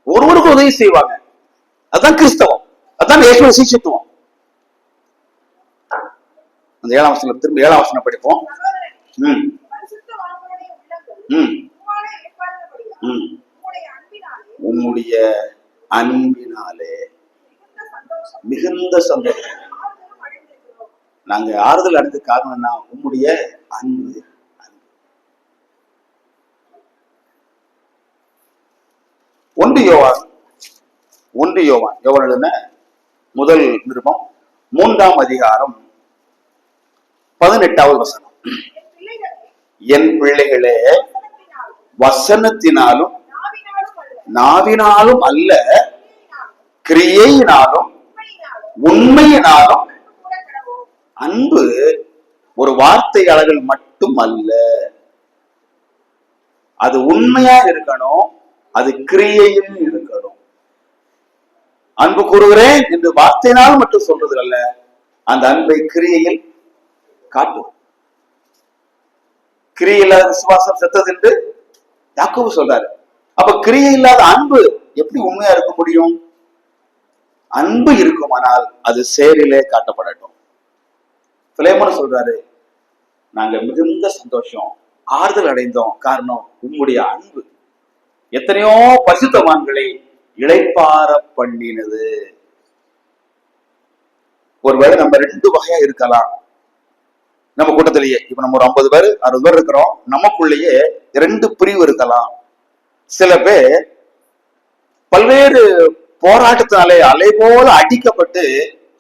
ஒருவருக்கு உதவி செய்வாங்க. அதுதான் கிறிஸ்தவம், அதுதான் இயேசுவின் சீஷத்துவம். அந்த 7ஆம் வசனம், திரும்ப 7ஆம் வசனம் படிப்போம். உம்முடைய அன்பினாலே மிகுந்த சந்தோஷம். நாங்க ஆறுதல் அடைந்த காரணம்னா உம்முடைய அன்பு. ஒன்று யோவான் எழுதின முதல் நிருபம் 3ஆம் அதிகாரம் 18வது வசனம். என் பிள்ளைகளே, வசனத்தினாலும் நாவினாலும் அல்ல, கிரியையினாலும் உண்மையினாலும். அன்பு ஒரு வார்த்தை அளவில் மட்டும் அல்ல, அது உண்மையா இருக்கணும், அது கிரியையில் இருக்கணும். அன்பு கூறுகிறேன் என்று வார்த்தையினால் மட்டும் சொல்றது அல்ல, அந்த அன்பை கிரியையில் காட்டும். கிரியை இல்லாத விசுவாசம் செத்தது என்று யாக்கோபு சொல்றாரு. அப்ப கிரியை இல்லாத அன்பு எப்படி உண்மையா இருக்க முடியும்? அன்பு இருக்குமானால் அது செயலிலே காட்டப்படட்டும். பிலேமோன் சொல்றாரு, நாங்க மிகுந்த சந்தோஷம், ஆறுதல் அடைந்தோம், காரணம் உம்முடைய அன்பு எத்தனையோ பரிசுத்தவான்களை இளைப்பாற பண்ணினது. ஒருவேளை நம்ம 2 வகையா இருக்கலாம் நம்ம கூட்டத்திலேயே. இப்ப நம்ம ஒரு 50 பேர் 60 பேர் இருக்கிறோம், நமக்குள்ளேயே 2 பிரிவு இருக்கலாம். சில பேர் பல்வேறு போராட்டத்தினாலே அலை போல அடிக்கப்பட்டு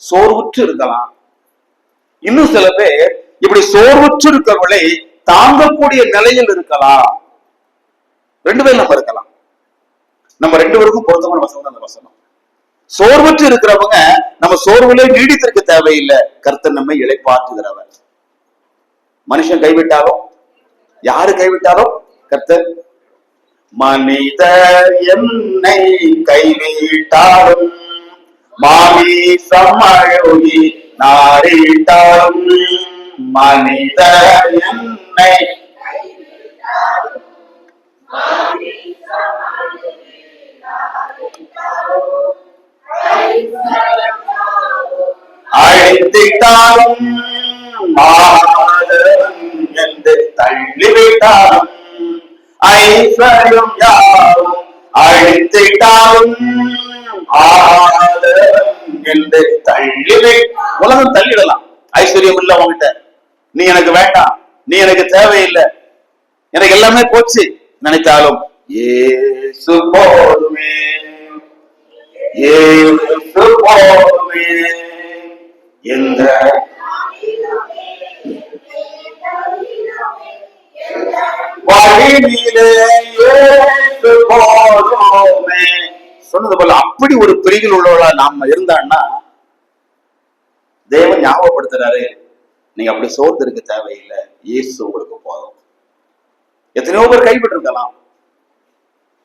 சோர்வுற்று இருக்கலாம். இன்னும் சில பேர் இப்படி சோர்வுற்று இருக்கிறவர்களை தாங்கக்கூடிய நிலையில் இருக்கலாம். 2 பேர் நம்ம இருக்கலாம். நம்ம 2 பேருக்கும் பொருத்தமான வசனம் அந்த வசனம். சோர்வுற்று இருக்கிறவங்க நம்ம சோர்வுல நீடித்திருக்க தேவையில்லை, கர்த்தர் நம்மை இளைப்பாற்றுகிறவர். மனுஷன் கைவிட்டாலும், யாரு கைவிட்டாலும் கர்த்தர். மனிதர் என்னை கைவிட்டாலும், மாமிசம் அழுகி நாரிட்டாலும், மனிதர் என்னை அழைத்திட்டாலும் என்று தள்ளிவிட்டாலும், விட்டாலும் ஐஸ்வர்யம் யாரும் அழித்திட்டாலும் என்று தள்ளிவே. உலகம் தள்ளிடலாம். ஐஸ்வர்யம் இல்ல உங்ககிட்ட, நீ எனக்கு வேண்டாம், நீ எனக்கு தேவையில்லை, எனக்கு எல்லாமே போச்சு நினைத்தாலும் இயேசு போதுமே, இயேசு போதுமே என்ற வழியிலே இயேசு போதுமே சொன்னது போல அப்படி ஒரு பிரிவில் உள்ளவளா நாம இருந்தான்னா தேவன் ஞாபகப்படுத்துறாரு, நீங்க அப்படி சோர்ந்து இருக்க தேவையில்லை, இயேசு உங்களுக்கு போதும். எத்தனையோ பேர் கைவிட்டு இருக்கலாம்,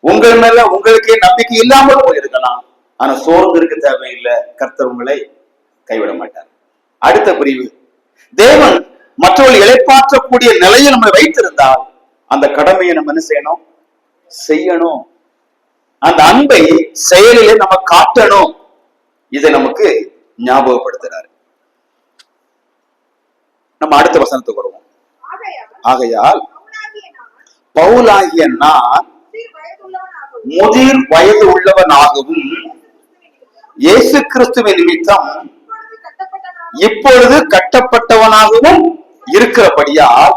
உங்கள் மேல உங்களுக்கே நம்பிக்கை இல்லாமல் போயிருக்கலாம், ஆனா சோர்ந்து இருக்க தேவையில்லை, கர்த்தர் உங்களை கைவிட மாட்டார். அடுத்த பிரிவு, தேவன் மற்றவர்கள் இளைப்பாற்றக்கூடிய நிலையை நம்ம வைத்திருந்தால் அந்த கடமையை நம்ம என்ன செய்யணும், செய்யணும். அந்த அன்பை செயலிலே நம்ம காட்டணும். இதை நமக்கு ஞாபகப்படுத்துறாரு. நம்ம அடுத்த வசனத்துக்கு வருவோம். ஆகையால் பவுலாகிய நான் முதிர் வயது உள்ளவனாகவும் இயேசு கிறிஸ்துவின் நிமித்தம் இப்பொழுது கட்டப்பட்டவனாகவும் இருக்கிறபடியால்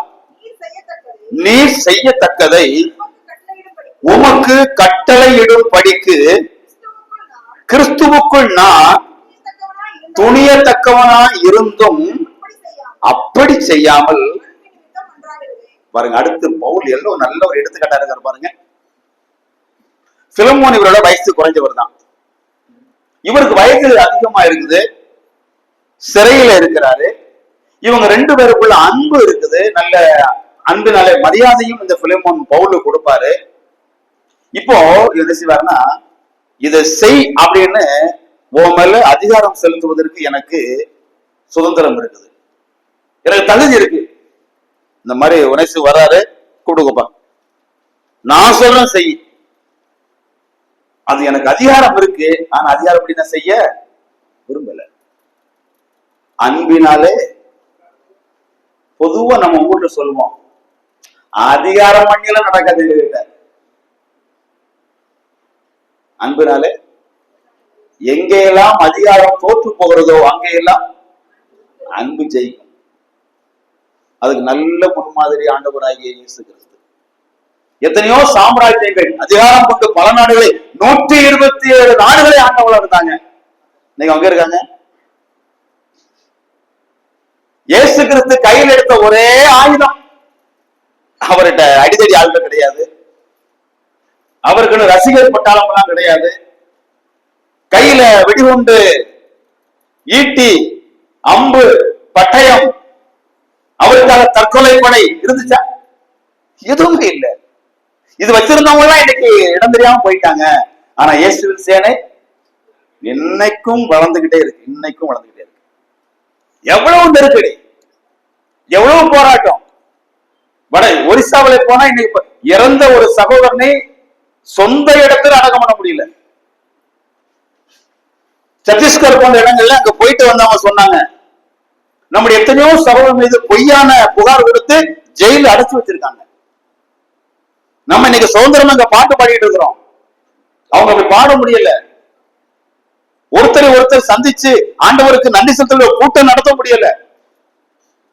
நீர் செய்யத்தக்கதை உமக்கு கட்டளையிடும் படிக்கு கிறிஸ்துவுக்குள் நான் துணியத்தக்கவனாய் இருந்தும் அப்படி செய்யாமல். பாருங்க, அடுத்து பவுல் எல்லாம் நல்ல ஒரு எடுத்துக்காட்டா இருக்காரு பாருங்க. பிலமோன் இவரோட வயசு குறைஞ்சவர் தான், இவருக்கு வயது அதிகமா இருக்குது, சிறையில இருக்கிறாரு. இவங்க ரெண்டு பேருக்குள்ள அன்பு இருக்குது, நல்ல அன்புனால மரியாதையும் இந்த பிலமோன் பவுலு கொடுப்பாரு. இப்போ என்ன செய்வாருன்னா, இதை செய் அப்படின்னு உன் மேல அதிகாரம் செலுத்துவதற்கு எனக்கு சுதந்திரம் இருக்குது, எனக்கு தகுதி இருக்கு. இந்த மாதிரி உனசு வராரு, கூப்பிடுங்கப்பா, நான் சொல்றேன் செய், அது எனக்கு அதிகாரம் இருக்கு. ஆனா அதிகாரம் எப்படி நான் செய்ய விரும்பல. அன்பினாலே பொதுவா நம்ம ஊர்ல சொல்லுவோம், அதிகாரம் பண்ணியெல்லாம் நடக்காது. அன்பினாலே எங்கெல்லாம் அதிகாரம் தோற்று போகிறதோ அங்கெல்லாம் அன்பு ஜெயிக்கும். அதுக்கு நல்ல முன்மாதிரி ஆண்டவராகிய இயேசு கிறிஸ்து. எத்தனையோ சாம்ராஜ்யங்கள் அதிகாரம் கொண்டு பல நாடுகளை 127 நாடுகளை ஆண்டவர்களா இருந்தாங்க. நீங்க அங்க இருக்காங்க. இயேசு கிறிஸ்து கையில் எடுத்த ஒரே ஆயுதம், அவர்கிட்ட அடிதடி ஆயுதம் கிடையாது, அவருக்கு ரசிகர் பட்டாளம் எல்லாம் கிடையாது, கையில வெடிகுண்டு, ஈட்டி, அம்பு, பட்டயம், அவருக்காக தற்கொலை படை இருந்துச்சா? எதுவுமே இல்லை. இது வச்சிருந்தவங்க எல்லாம் இன்னைக்கு இடம் தெரியாம போயிட்டாங்க. ஆனா இயேசுவின் சேனை இன்னைக்கும் வளர்ந்துகிட்டே இருக்கு, இன்னைக்கும் வளர்ந்துகிட்டே இருக்கு. எவ்வளவு நெருக்கடி, எவ்வளவு போராட்டம். வட ஒரிசாவில போனா இன்னைக்கு இறந்த ஒரு சகோதரனை சொந்த இடத்துல அடக்கம் பண்ண முடியல. சத்தீஸ்கர் போன்ற இடங்கள்ல அங்க போயிட்டு வந்தவங்க சொன்னாங்க, நம்முடைய எத்தனையோ சகோதரர் மீது பொய்யான புகார் கொடுத்து ஜெயில அடைச்சு வச்சிருக்காங்க. நம்ம இன்னைக்கு சுதந்திரம் அங்க பாட்டு பாடிட்டு இருக்கிறோம், அவங்க அப்படி பாட முடியல. ஒருத்தரை ஒருத்தர் சந்திச்சு ஆண்டவருக்கு நன்றி செலுத்த கூட்டம் நடத்த முடியல.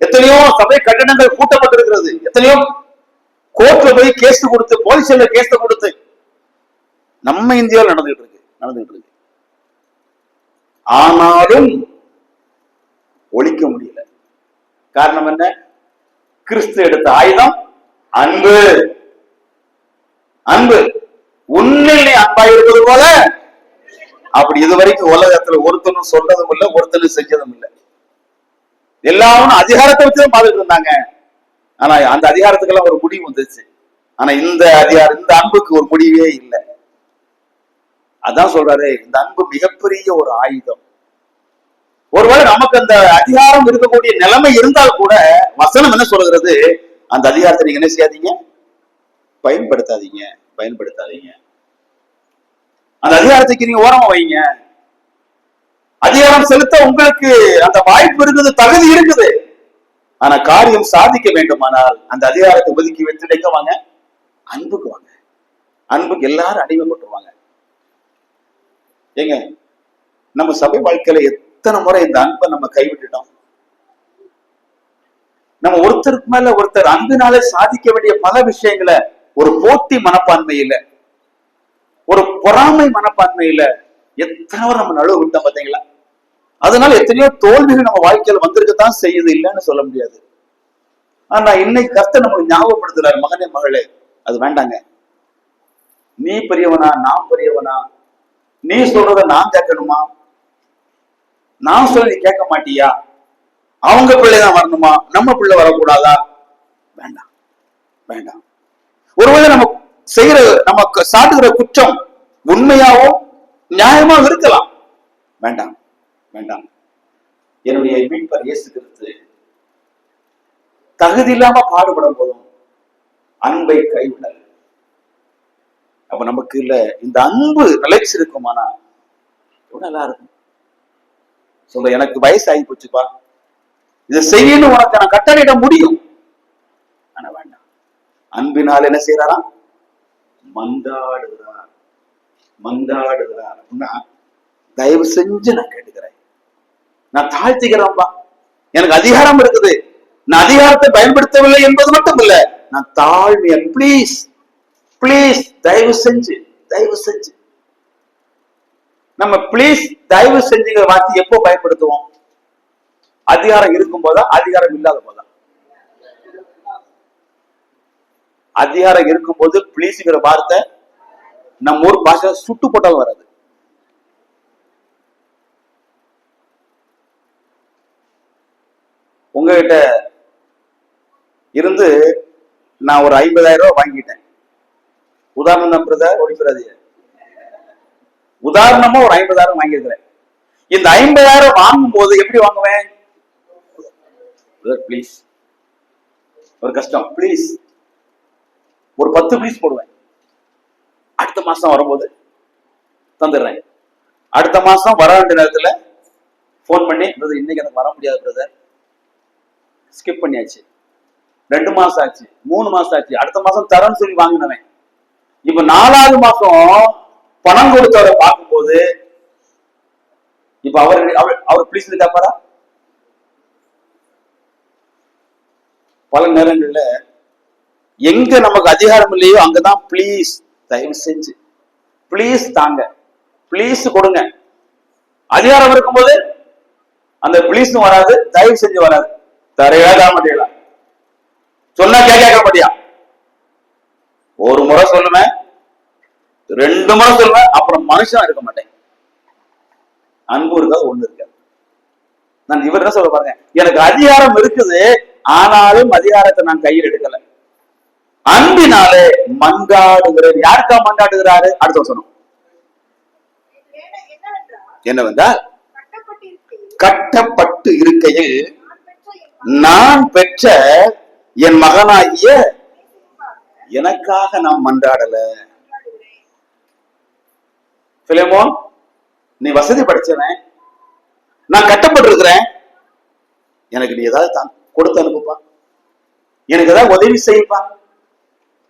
எத்தனையோ சபை கட்டணங்கள் கூட்டப்பட்டிருக்கிறது, எத்தனையோ கோர்ட்ல போய் கேஸ் கொடுத்து, போலீஸ்ல கேஸ் கொடுத்து நம்ம இந்தியாவில் நடந்துகிட்டு இருக்கு. ஆனாலும் ஒழிக்க முடியல. காரணம் என்ன? கிறிஸ்து எடுத்த ஆயுதம் அன்பு. அன்பு உன்னில் நீ அன்பாய் இருப்பது போல. அப்படி இதுவரைக்கும் உலகத்துல ஒருத்தனும் சொன்னதும் இல்லை, ஒருத்தனும் செஞ்சதும் இல்லை. எல்லாரும் அதிகாரத்தை வச்சுதான் பார்த்துட்டு இருந்தாங்க. ஆனா அந்த அதிகாரத்துக்கெல்லாம் ஒரு முடிவு வந்துச்சு. ஆனா இந்த அதிகாரம், இந்த அன்புக்கு ஒரு முடிவே இல்லை. அதான் சொல்றாரு, இந்த அன்பு மிகப்பெரிய ஒரு ஆயுதம். ஒருவேளை நமக்கு அந்த அதிகாரம் இருக்கக்கூடிய நிலைமை இருந்தால் கூட வசனம் என்ன சொல்கிறது, அந்த அதிகாரத்தை நீங்க என்ன செய்யாதீங்க, பயன்படுத்தாதீங்க. அந்த அதிகாரத்துக்கு நீங்க ஓரமா வைங்க. அதிகாரம் செலுத்த உங்களுக்கு அந்த வாய்ப்பு இருக்குது, தகுதி இருக்குது. ஆனா காரியம் சாதிக்க வேண்டுமானால் அந்த அதிகாரத்தை ஒதுக்கி வச்சு வாங்க, அன்புக்கு வாங்க. அன்புக்கு எல்லாரும் அடிமைப்பட்டுருவாங்க. ஏங்க, நம்ம சபை வாழ்க்கையில எத்தனை முறை இந்த அன்பை நம்ம கைவிட்டுட்டோம். நம்ம ஒருத்தருக்கு மேல ஒருத்தர் அன்பினாலே சாதிக்க வேண்டிய பல விஷயங்களை ஒரு போட்டி மனப்பான்மையில, ஒரு பொறாமை மனப்பான்மையில எத்தனை நம்ம நழுவ விட்டோம் பாத்தீங்களா? அதனால எத்தனையோ தோல்விகள் நம்ம வாழ்க்கையில வந்திருக்கத்தான் செய்யுது, இல்லைன்னு சொல்ல முடியாது. ஆனா இன்னைக்கு கர்த்தர் நமக்கு ஞாபகப்படுத்துறாரு, மகனே மகளே, அது வேண்டாங்க. நீ பெரியவனா நான் பெரியவனா, நீ சொல்றத நான் கேட்கணுமா, நான் சொல்ல நீ கேட்க மாட்டியா, அவங்க பிள்ளைதான் வரணுமா, நம்ம பிள்ளை வரக்கூடாதா? வேண்டாம் வேண்டாம். ஒருவேளை நம்ம செய்யற நமக்கு சாட்டுகிற குற்றம் உண்மையாவும் நியாயமாக இருக்கலாம். வேண்டாம் வேண்டாம். என்னுடைய மீட்பர் இயேசு கிறிஸ்து தகுதி இல்லாம பாடுபடும் போதும் அன்பை கைவிடல். அப்ப நமக்கு இல்ல இந்த அன்பு நிலைச்சிருக்குமானா நல்லா இருக்கும். சொல்ற, எனக்கு வயசு ஆகி போச்சுப்பா, இதை செய்யணும் உனக்கு நான் கட்டளையிட முடியும், ஆனா வேண்டாம். அன்பினால் என்ன செய்யறாராம்? மன்றாடுகிறார். மன்றாடுகிறார் அப்படின்னா, தயவு செஞ்சு நான் கேட்டுக்கிறேன், நான் தாழ்த்திக்கிறேன்பா, எனக்கு அதிகாரம் இருக்குது, நான் அதிகாரத்தை பயன்படுத்தவில்லை என்பது மட்டும் இல்ல, நான் தாழ்மைய பிளீஸ் பிளீஸ் தயவு செஞ்சு தயவு செஞ்சு. நம்ம பிளீஸ் தயவு செஞ்சுங்கிற வார்த்தை எப்போ பயன்படுத்துவோம்? அதிகாரம் இருக்கும் போதா, அதிகாரம் இல்லாத போதா? அதிகாரம் இருக்கும் போது பிளீஸ்ங்கிற வார்த்தை நம்ம ஊர் பாஷை சுட்டு போட்டாலும் வராது. உங்ககிட்ட இருந்து நான் ஒரு 50,000 ரூபாய் வாங்கிட்டேன், உதாரணம் தான் பிரதர், ஓடிக்கிறாது. உதாரணமா ஒரு 50,000 வாங்கியிருக்கிறேன். இந்த 50,000 வாங்கும் போது எப்படி வாங்குவேன்? பிளீஸ், ஒரு கஷ்டம், பிளீஸ் ஒரு 10 பிளீஸ் போடுவேன். அடுத்த மாசம் வரும்போது தந்துடுறேன். அடுத்த மாசம் வர வேண்டிய நேரத்துல போன் பண்ணி, பிரதர் இன்னைக்கு எனக்கு வர முடியாது பிரதர், ஸ்கிப் பண்ணியாச்சு. 2 மாசம் ஆச்சு, 3 மாசம் ஆச்சு, அடுத்த மாசம் தரேன்னு சொல்லி வாங்கினவன் இப்ப 4வது மாசம் பணம் கொடுத்தவரை பார்க்கும்போது இப்ப அவர் பிளீஸ் கேட்பாரா? பல நேரங்கள்ல எங்க நமக்கு அதிகாரம் இல்லையோ அங்கதான் பிளீஸ், தயவு செஞ்சு பிளீஸ் தாங்க, பிளீஸ் கொடுங்க. அதிகாரம் இருக்கும்போது அந்த பிளீஸ் வராது, தயவு செஞ்சு வராது. தரையா மாட்டீங்களா? சொன்னா கேட்க மாட்டியா? ஒரு முறை சொல்லுவேன், 2 முறை சொல்லுவேன், அப்புறம் மனுஷன் இருக்க மாட்டேன். அன்பு இருக்காது, ஒண்ணு இருக்காது. நான் இவர் என்ன சொல்ல பாருங்க, எனக்கு அதிகாரம் இருக்குது, ஆனாலும் அதிகாரத்தை நான் கையில் எடுக்கல, அன்பினாலே மன்றாடுகிறேன். யாருக்கா மன்றாடுகிறாரு? அடுத்த சொன்னோம் என்னவென்றால், கட்டப்பட்டு இருக்கையில் நான் பெற்ற என் மகனாகிய எனக்காக நான் மன்றாடல. பிலேமோன், நீ வசதி படைச்சவன், நான் கட்டப்பட்டிருக்கிறேன், எனக்கு நீ ஏதாவது கொடுத்து அனுப்புப்பா, எனக்கு ஏதாவது உதவி செய்யப்பா.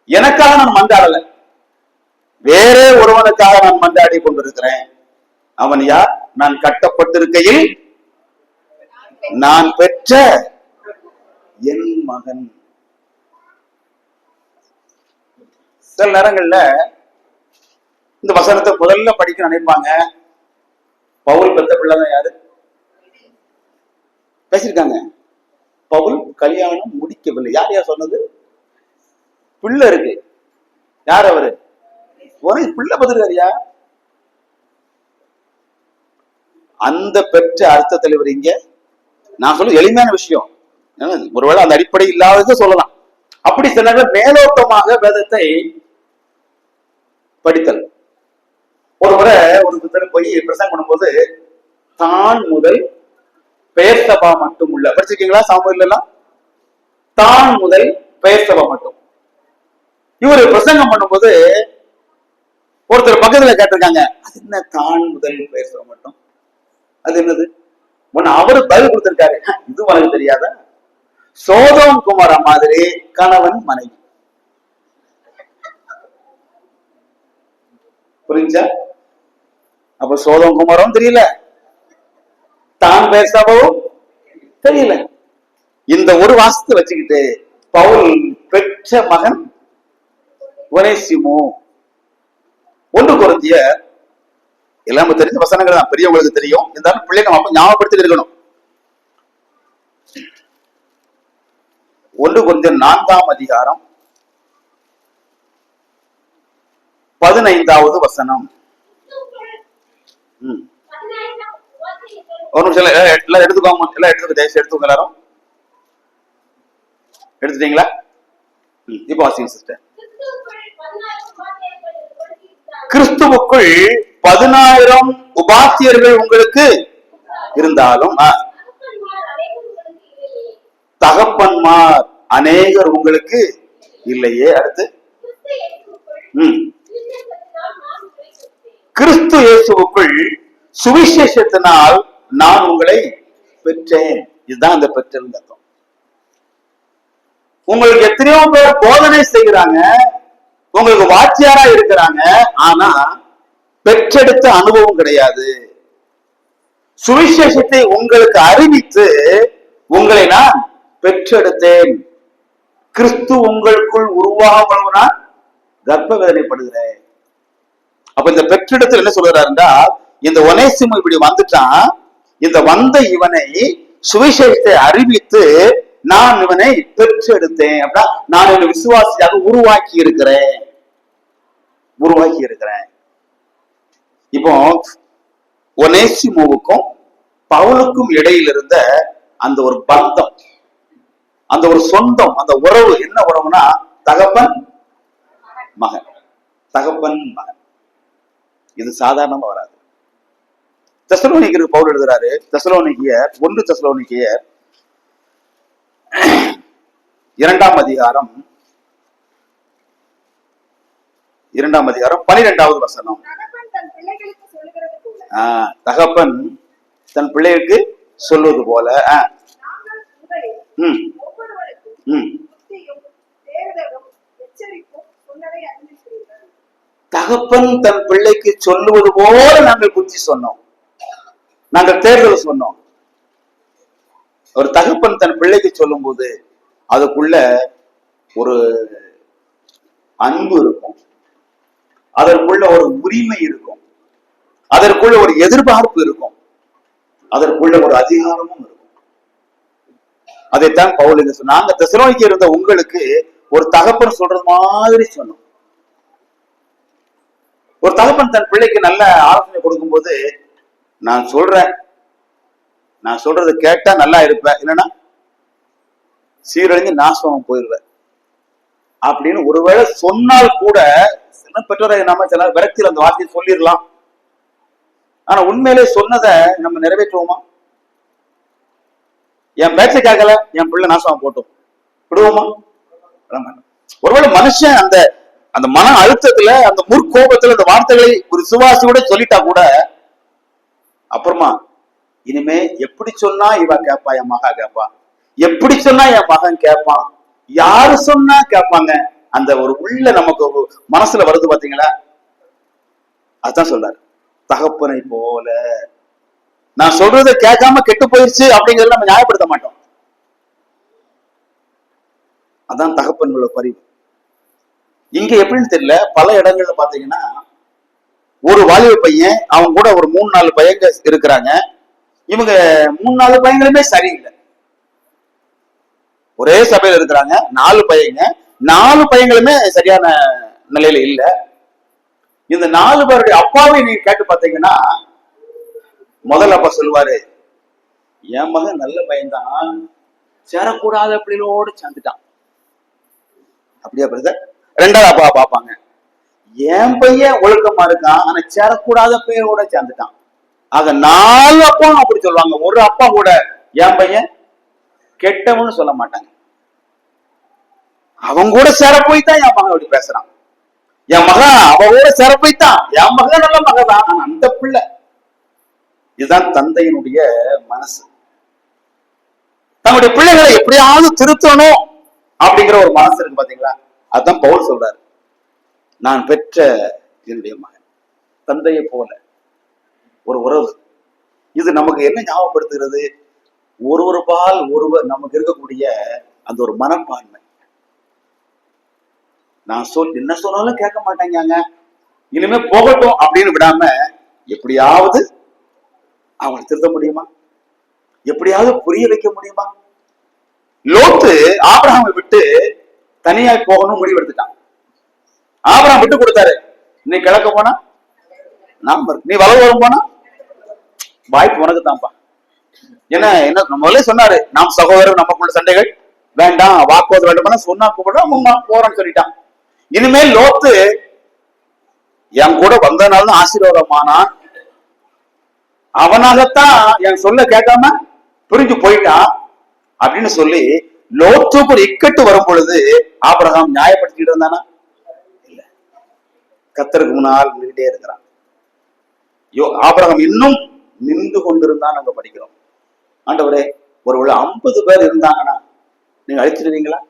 எனக்காக நான் மன்றாடல, வேற ஒருவனுக்காக நான் மன்றாடி கொண்டிருக்கிறேன். அவன் யார்? நான் கட்டப்பட்டிருக்கையில் நான் பெற்ற என் மகன். சில நேரங்கள்ல இந்த வசனத்தை முதல்ல படிக்க நினைப்பாங்க, பவுல் பெத்த பிள்ளைதான் யாரு பேசிருக்காங்க. பவுல் கல்யாணம் முடிக்கவில்லை. யார் யார் சொன்னது? பிள்ளை இருக்கு. யார் அவரு? ஒரு பிள்ளை பதிருக்காரியா? அந்த பெற்ற அர்த்த தலைவர் இங்க நான் சொல்ல எளிமையான விஷயம், ஒருவேளை அந்த அடிப்படை இல்லாதது சொல்லலாம். அப்படி சில மேலோட்டமாக வேதத்தை படித்தல். ஒரு முறை ஒரு போய் பிரசங்கம் பண்ணும்போது, தான் முதல் பெயர் சபா மட்டும் உள்ள, படிச்சிருக்கீங்களா சாமுவேல் எல்லாம்? தான் முதல் பெயர் சபா மட்டும். இவரு பிரசங்கம் பண்ணும்போது ஒருத்தர் பக்கத்துல கேட்டிருக்காங்க, அது என்ன தான் முதல் பெயர் சபா மட்டும், அது என்னது? அவரு பதில் கொடுத்திருக்காரு, இது உனக்கு தெரியாத, சோதோம் குமார மாதிரி கணவன் மனைவி. புரிஞ்சா? அப்ப சோதோம் குமாரும் தெரியல, தான் பேசவும் தெரியல. இந்த ஒரு வாசத்தை வச்சுக்கிட்டு பவுல் பெற்ற மகன் ஒனேசிமு. 1 கொரிந்தியர் எல்லாம் தெரிஞ்ச வசனங்கள் தான், பெரியவங்களுக்கு தெரியும். இருந்தாலும் பிள்ளை நம்ம ஞாபகப்படுத்தி இருக்கணும். 1 கொரிந்தியர் 4ஆம் அதிகாரம் 15வது வசனம். ஒரு நிமிஷம் எல்லாம் எடுத்துக்கோங்க, எல்லாம் எடுத்துக்கோங்க எல்லாரும். எடுத்துட்டீங்களா? இப்ப வாசிங்க சிஸ்டர். கிறிஸ்துவுக்குள் 10,000 உபாத்தியர்கள் உங்களுக்கு இருந்தாலும் தகப்பன்மார் அநேகர் உங்களுக்கு இல்லையே. அடுத்து, கிறிஸ்து இயேசுவுக்குள் சுவிசேஷத்தினால் நான் உங்களை பெற்றேன். இதுதான் அந்த பெற்றல் அர்த்தம். உங்களுக்கு எத்தனையோ பேர் போதனை செய்கிறாங்க, உங்களுக்கு வாத்தியாரா இருக்கிறாங்க, ஆனா பெற்றெடுத்த அனுபவம் கிடையாது. சுவிசேஷத்தை உங்களுக்கு அறிவித்து உங்களை நான் பெற்றெடுத்தேன். கிறிஸ்து உங்களுக்குள் உருவாக நான் கர்ப்ப வேதனைப்படுகிறேன். அப்ப இந்த பெற்றெடுத்தல் என்ன சொல்றாருன்னா, இந்த ஒனேசிமு இப்படி வந்துட்டான், இந்த வந்த இவனை சுவிசேஷத்தை அறிவித்து நான் இவனை பெற்றெடுத்தேன். அப்படின்னா நான் இவனை விசுவாசியாக உருவாக்கி இருக்கிறேன். இப்போ ஒனேசிமுவுக்கும் பவுலுக்கும் இடையில் இருந்த அந்த ஒரு பந்தம், அந்த ஒரு சொந்தம், அந்த உறவு என்ன உறவுனா தகப்பன் மகன். இது சாதாரணமா வராது. தெசலோனிக்கருக்கு பவுல் எழுதுறாரு, 1 தெசலோனிக்கேயர் 2ஆம் அதிகாரம் 12வது வசனம். தகப்பன் தன் பிள்ளைகளுக்கு சொல்வது போல தகப்பன் தன் பிள்ளைக்கு சொல்லுவது போல நாங்கள் புத்தி சொன்னோம், நாங்கள் தேர்தல் சொன்னோம். ஒரு தகப்பன் தன் பிள்ளைக்கு சொல்லும் போது அதுக்குள்ள ஒரு அன்பு இருக்கும், அதற்குள்ள ஒரு உரிமை இருக்கும், அதற்குள்ள ஒரு எதிர்பார்ப்பு இருக்கும், அதற்குள்ள ஒரு அதிகாரமும் இருக்கும். அதைத்தான் பவுல் இங்க சொன்னாங்க. நாங்க தெசலோனிக்கேயர் இருந்த உங்களுக்கு ஒரு தகப்பன் சொல்றது மாதிரி சொன்னோம். ஒரு தகப்பன் தன் பிள்ளைக்கு நல்ல ஆலோசனை கொடுக்கும் போது, நான் சொல்றது கேட்டா நல்லா இருப்பேன், இல்லைன்னா சீரழிஞ்சு நாசம் போயிடுவேன் அப்படின்னு ஒருவேளை சொன்னால் கூட சில பெற்றோரை நம்ம சில விரக்தியில் அந்த வார்த்தையை சொல்லிடலாம். ஆனா உண்மையிலே சொன்னதை நம்ம நிறைவேற்றுவோமா? என் பேச்சை கேட்கல, என் பிள்ளை நாசமா போட்டோம் விடுவோமா? ஒருவேளை மனுஷன் அந்த அந்த மன அழுத்தத்துல, அந்த முற்கோபத்துல அந்த வார்த்தைகளை ஒரு சுவாசியோட சொல்லிட்டா கூட அப்புறமா இனிமே எப்படி சொன்னா இவ கேட்பா, என் மகா கேட்பா, எப்படி சொன்னா என் மகன் கேட்பான், யாரு சொன்னா கேட்பாங்க, அந்த ஒரு உள்ள நமக்கு ஒரு மனசுல வருது பாத்தீங்களா? அதுதான் சொல்றாரு, தகப்பனை போல. நான் சொல்றதை கேட்காம கெட்டு போயிருச்சு அப்படிங்கறத நம்ம நியாயப்படுத்த மாட்டோம். அதான் தகப்பன் உள்ள பரிவு. இங்க எப்படின்னு தெரியல, பல இடங்கள்ல பாத்தீங்கன்னா ஒரு வாலிப பையன், அவங்க கூட ஒரு 3-4 பையங்க இருக்கிறாங்க. இவங்க 3-4 பையங்களுமே சரியில்லை. ஒரே சபையில இருக்கிறாங்க 4 பையங்க, 4 பையங்களுமே சரியான நிலையில இல்ல. இந்த 4 பேருடைய அப்பாவை நீங்க கேட்டு பாத்தீங்கன்னா, முதல் அப்பா சொல்லுவாரு, என் மகன் நல்ல பையன்தான், சேரக்கூடாத பிள்ளைகளோடு சேர்ந்துட்டான். அப்படியா பிரதர்? 2வது அப்பா பாப்பாங்க, என் பையன் ஒழுக்கமா இருக்கான், ஆனா சேரக்கூடாத பையனோட சேர்ந்துட்டான். ஆக 4 அப்பா அப்படி சொல்லுவாங்க. ஒரு அப்பா கூட என் பையன் கெட்டவன்னு சொல்ல மாட்டாங்க. அவங்க கூட சேர போய்தான் என் மகன் அப்படி பேசுறான், என் மகன் அவளோட சேர போய்தான், என் மகன் நல்ல மகதான், ஆனா அந்த பிள்ளை. இதுதான் தந்தையினுடைய மனசு. தங்களுடைய பிள்ளைகளை எப்படியாவது திருத்தணும் அப்படிங்கிற ஒரு மனசு இருக்கு பாத்தீங்களா? அதுதான் பவுல் சொல்றாரு, நான் பெற்ற என்னுடைய மகன், தந்தையை போல ஒரு உறவு. இது நமக்கு என்ன ஞாபகப்படுத்துகிறது? ஒரு பால் ஒருவர் நமக்கு இருக்கக்கூடிய அந்த ஒரு மனப்பான்மை. நான் என்ன சொன்னாலும் கேட்க மாட்டேங்க, இனிமே போகட்டும் அப்படின்னு விடாம எப்படியாவது அவங்களை திருத்த முடியுமா? எப்படியாவது புரிய வைக்க முடியுமா? லோத்து ஆபிரகாமை விட்டு தனியா போகணும் முடிவெடுத்துட்டான். ஆபிரகாம் விட்டு கொடுத்தாரு, நீ கிழக்க போனா நான், நீ வளரும் போனா வாய்ப்பு உனக்கு தான்ப்பா. என்ன என்ன முதல்ல சொன்னாரு, நாம் சகோதரர், நமக்குள்ள சண்டைகள் வேண்டாம், வாக்குவாதம் வேண்டாம் சொன்னா கூட போறேன்னு சொல்லிட்டான். இனிமேல் லோத்து என் கூட வந்தனாலும் ஆசீர்வாதமானான், அவனாகத்தான் என் சொல்ல கேட்காம புரிஞ்சு போயிட்டான் அப்படின்னு சொல்லி லோத்துக்கு ஒரு இக்கட்டு வரும் பொழுது ஆபிரகாம் நியாயப்படுத்திட்டு இருந்தானா? இல்ல, கர்த்தருக்கு முன்னால் நின்றுட்டே இருக்கிறான். ஆபிரகாம் இன்னும் நின்று கொண்டிருந்தான். நாங்க படிக்கிறோம், ஆண்டவரே ஒருவேளை 50 பேர் இருந்தாங்கன்னா நீங்க அழிச்சிருவீங்களா?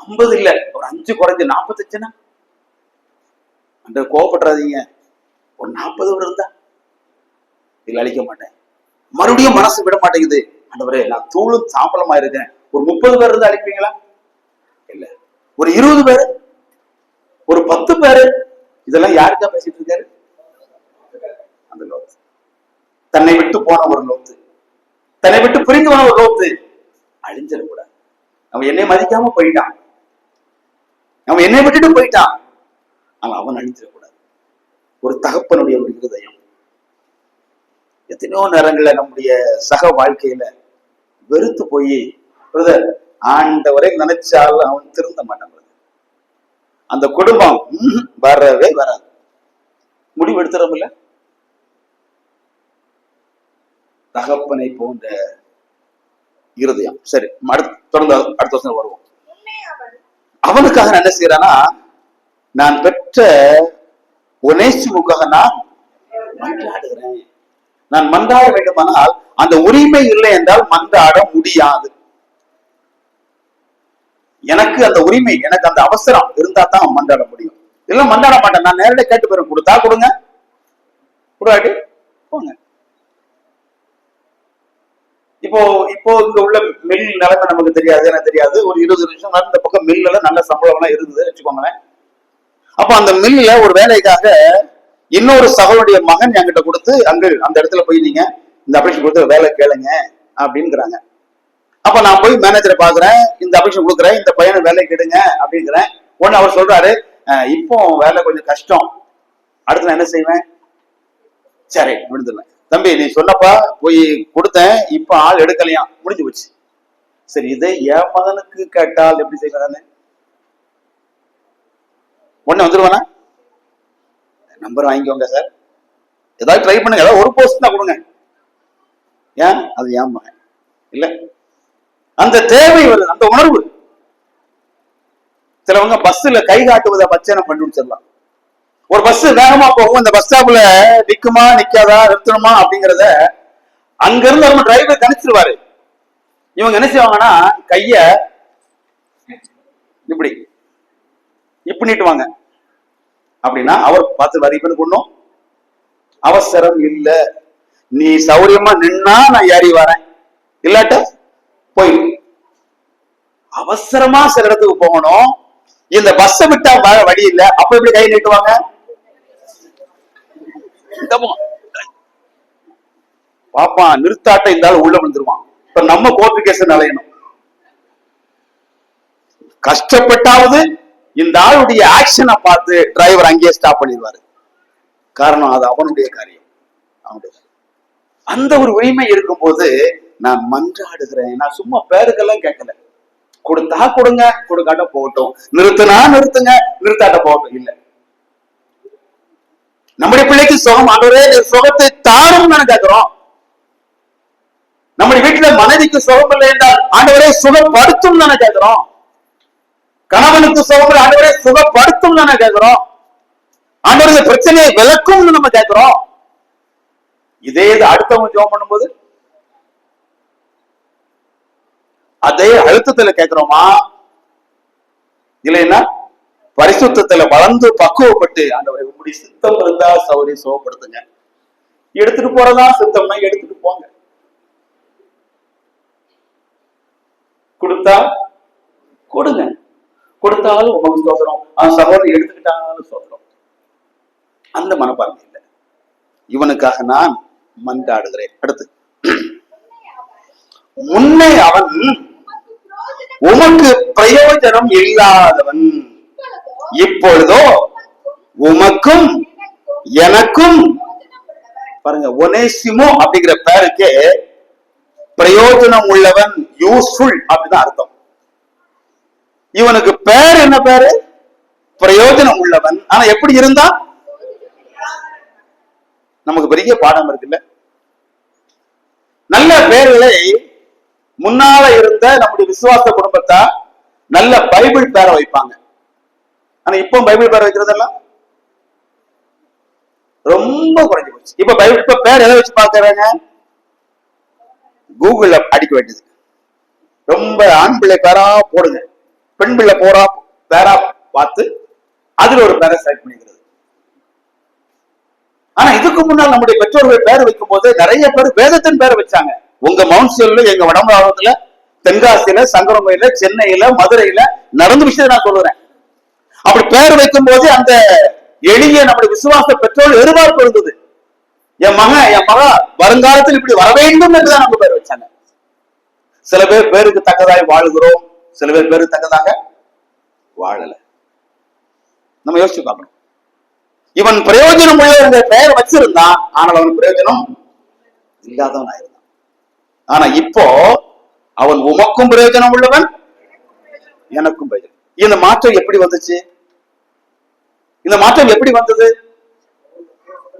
50 இல்ல, ஒரு 5 குறைஞ்சு 45னா அந்த கோவப்பட்டுறாதீங்க, ஒரு 40 பேர் இருந்தா இல்ல அழிக்க மாட்டேன். மறுபடியும் மனசு விட மாட்டேங்குது, ஆண்டவரே நான் தூளும் சாம்பலமா இருக்கேன், ஒரு 30 பேர் இருந்தா அழிப்பீங்களா? இல்ல, ஒரு 20 பேரு, ஒரு 10 பேரு. இதெல்லாம் யாருக்கா பேசிட்டு இருக்காரு? அந்த லோத்து, தன்னை விட்டு போன ஒரு லோத்து, தன்னை விட்டு பிரிந்து போன ஒரு லோத்து அழிஞ்சிடக்கூடாது. அவன் என்னை மதிக்காம போயிட்டான், அவன் என்னை விட்டுட்டு போயிட்டான், அவன் அழிஞ்சிடக்கூடாது. ஒரு தகப்பனுடைய ஒரு இருதயம் எத்தனையோ நேரங்கள்ல நம்முடைய சக வாழ்க்கையில வெறுத்து போய், ஆண்டவரை நினைச்சாலும் அவன் திருந்த மாட்டான். அந்த குடும்பம் வரவே வராது, முடிவு எடுத்துறோம்ல. தகப்பனை போன்ற இருதயம். சரி, தொடர்ந்து அடுத்த வருஷம் வருவோம். அவனுக்காக என்ன செய்யறானா, நான் பெற்ற ஒனேசிமுக்காக நான் மன்றாடுகிறேன். நான் மன்றாட வேண்டுமானால் அந்த உரிமை இல்லை என்றால் மன்றாட முடியாது. எனக்கு அந்த உரிமை, எனக்கு அந்த அவசரம் இருந்தா தான் மன்றாட முடியும். இல்ல மன்றாட மாட்டேன், நான் நேரடியாக கேட்டு போறேன், கொடுத்தா கொடுங்க, கூடாது போங்க. இப்போ இங்க உள்ள மில் நிலைமை நமக்கு தெரியாது, எனக்கு தெரியாது. ஒரு 20 நிமிஷம் இந்த பக்கம் மில்ல நல்ல சம்பளம் எல்லாம் இருந்தது வச்சுக்கோங்களேன். அப்ப அந்த மில்ல ஒரு வேலைக்காக இன்னொரு சகோடைய மகன் என்கிட்ட கொடுத்து, அங்கு அந்த இடத்துல போய் நீங்க இந்த அப்ளிகேஷன் கொடுத்து வேலை கேளுங்க அப்படிங்கிறாங்க. அப்ப நான் போய் மேனேஜரை பாக்குறேன், இந்த அப்ளிகேஷன் கொடுக்குறேன், இந்த பையனை வேலை கெடுங்க அப்படிங்கிறேன். உடனே அவர் சொல்றாரு, இப்போ வேலை கொஞ்சம் கஷ்டம், அடுத்து நான் என்ன செய்வேன்? சரி விடுதலை தம்பி, நீ சொன்னப்பா போய் கொடுத்தேன், இப்ப ஆள் எடுக்கலையா, முடிஞ்சு போச்சு. சரி, இதை என் மகனுக்கு கேட்டால் எப்படி செய்வானே? உடனே வந்துருவானா? நம்பர் வாங்கிக்கோங்க சார், ஏதாவது ட்ரை பண்ணுங்க, ஏதாவது ஒரு போஸ்ட் தான் கொடுங்க. ஏன்? அது ஏன் மகன் இல்ல, அந்த தேவை வருது, அந்த உணர்வு. சிலவங்க பஸ்ல கை காட்டுவதை பச்சை கண்டுபிடிச்சிடலாம். ஒரு பஸ் வேகமா போகும், இந்த பஸ் ஸ்டாப்ல நிக்குமா நிக்காதா, நிறுத்தணுமா அப்படிங்கிறத அங்க இருந்து நம்ம டிரைவர் கணிச்சிருவாரு. இவங்க என்ன செய்வாங்கன்னா கைய இப்படி நீட்டுவாங்க. அப்படின்னா அவர் பார்த்து வரி பண்ணி கொண்டோம், அவசரம் இல்ல, நீ சௌரியமா நின்னா நான் ஏறி வரேன், இல்லாட்ட போய். அவசரமா சில இடத்துக்கு போகணும், இந்த பஸ்ஸை விட்டா வழி இல்ல, அப்ப எப்படி கை நீட்டுவாங்க? பாப்பா நிறுத்தாட்ட இருந்தாலும் உள்ள வந்துருவான். இப்ப நம்ம கோர்ட்டு கேஸ் அலையணும், கஷ்டப்பட்டாவது இந்த ஆளுடைய ஆக்ஷனை பார்த்து டிரைவர் அங்கேயே ஸ்டாப் பண்ணிடுவாரு. காரணம் அது அவனுடைய காரியம், அவனுடைய. அந்த ஒரு உரிமை இருக்கும் போது நான் மன்றாடுகிறேன். நான் சும்மா பேருக்கெல்லாம் கேட்கல, கொடுத்தா கொடுங்க, கொடுக்காட்ட போகட்டும், நிறுத்தினா நிறுத்துங்க, நிறுத்தாட்ட போகட்டும். இல்ல, நம்முடைய பிள்ளைக்கு சுகம், ஆண்டவரே சுகத்தை தாரும் கேட்கிறோம். நம்முடைய வீட்டுல மனைவிக்கு சுகம் இல்லை என்றால் ஆண்டவரே சுகப்படுத்தும் தானே கேட்கிறோம். கணவனுக்கு சுகம் இல்லை, ஆண்டவரே சுகப்படுத்தும் தானே கேட்கிறோம். ஆண்டவரே பிரச்சனையை விளக்கும் நம்ம கேட்கிறோம். இதே அடுத்தவங்க ஜெபம் பண்ணும்போது அதே அழுத்தத்துல கேட்கிறோமா, இல்லைன்னா பரிசுத்தத்துல வளர்ந்து பக்குவப்பட்டு ஆண்டவரை உங்களுடைய சித்தம் இருந்தா சௌரிய சுகப்படுத்துங்க, எடுத்துட்டு போறதா சித்தம்னா எடுத்துட்டு போங்க, கொடுத்தா கொடுங்க, கொடுத்தாலும் உமக்கு ஸ்தோத்திரம், சகோதரன் எடுத்துக்கிட்டாலும் ஸ்தோத்திரம். அந்த மனப்பான்மை இல்லை. இவனுக்காக நான் மன்றாடுகிறேன். அடுத்து, முன்னே அவன் உமக்கு பிரயோஜனம் இல்லாதவன், இப்பொழுதோ உமக்கும் எனக்கும். பாருங்க, ஒனேசிமோ அப்படிங்கிற பேருக்கு பிரயோஜனம் உள்ளவன், யூஸ்ஃபுல் அப்படிதான் அர்த்தம். இவனுக்கு பேர் என்ன பேரு? பிரயோஜனம் உள்ளவன். ஆனா எப்படி இருந்தா? நமக்கு பெரிய பாடம் இருக்குல்ல. நல்ல பேர்களை முன்னால இருந்த நம்முடைய விசுவாச குடும்பத்தா நல்ல பைபிள் பேரை வைப்பாங்க. ஆனா இப்போ பைபிள் பேர் வைக்கிறதெல்லாம் ரொம்ப குறைஞ்சு போச்சு. இப்ப பேர் எதை வச்சு பாக்குறாங்க? கூகுள்ல அடிக்க வேண்டியது. ரொம்ப ஆண் பிள்ளை பேரா போடுங்க, பெண் பிள்ளை பேரா பார்த்து அதுல ஒரு பேரை செலக்ட் பண்ணிக்கிறது. ஆனா இதுக்கு முன்னால் நம்முடைய பெற்றோர்கள் பேர் வைக்கும் போது நிறைய பேர் வேதத்தின் பேரை வச்சாங்க. உங்க மவுன்சியல்ல, எங்க வடமாவட்டத்துல, தென்காசியில, சங்கரங்கோயில, சென்னையில, மதுரையில நடந்த விஷயத்தை நான் சொல்லுறேன். அப்படி பேர் வைக்கும் போது அந்த எளிய நம்முடைய விசுவாச பெற்றோர் எதிர்பார்ப்பு இருந்தது. என் மகா வருங்காலத்தில் இப்படி வர வேண்டும் என்றுதான் நம்ம பேர் வச்சாங்க. சில பேர் பேருக்கு தக்கதாய் வாழுகிறோம், சில பேர் பேருக்கு தக்கதாக வாழல. நம்ம யோசிச்சு பார்க்கணும். இவன் பிரயோஜனம் உள்ள பெயர் வச்சிருந்தான், ஆனால் அவன் பிரயோஜனம் இல்லாதவன் ஆயிருந்தான். ஆனா இப்போ அவன் உமக்கும் பிரயோஜனம் உள்ளவன், எனக்கும் பிரயோஜனம். இந்த மாற்றம் எப்படி வந்துச்சு? இந்த மாற்றம் எப்படி வந்தது?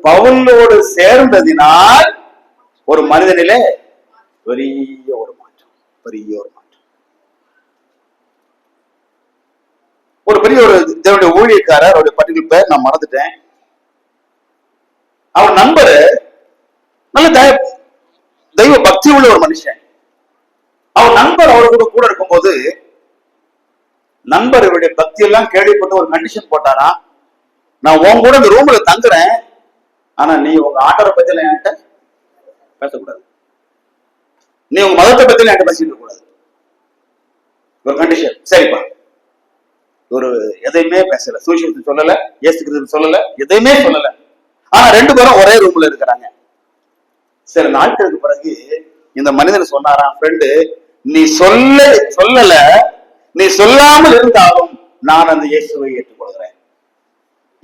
பவுலோடு சேர்ந்ததினால் ஒரு மனிதனிலே பெரிய ஒரு மாற்றம், பெரிய ஒரு மாற்றம். ஒரு பெரிய ஒரு தேவனுடைய ஊழியக்காரர், அவருடைய பர்டிகுலர் பேர் நான் மறந்துட்டேன். அவர் நண்பர் நல்ல தெய்வ பக்தி உள்ள ஒரு மனுஷன். அவர் நண்பர் அவரோட கூட இருக்கும்போது நண்பர் இவருடைய பக்தி எல்லாம் கேள்விப்பட்டு ஒரு கண்டிஷன் போட்டாரா, நான் உன் கூட இந்த ரூம்ல தங்குறேன், ஆனா நீ உங்க ஆண்டரை பத்தியில என்கிட்ட பேசக்கூடாது, நீ உங்க மதத்தை பத்தியில என்கிட்ட பேசிட்டு கூடாது. ஒரு கண்டிஷன். சரிப்பா. ஒரு எதையுமே பேசல, சுவிசேஷத்தை சொல்லல, இயேசு கிறிஸ்து சொல்லல, எதையுமே சொல்லல. ஆனா ரெண்டு பேரும் ஒரே ரூம்ல இருக்கிறாங்க. சில நாட்களுக்கு பிறகு இந்த மனிதன் சொன்னாராம், ஃப்ரெண்டு, நீ சொல்லல, நீ சொல்லாமல் இருந்தாலும் நான் அந்த இயேசுவை ஏற்றுக்கொள்கிறேன்.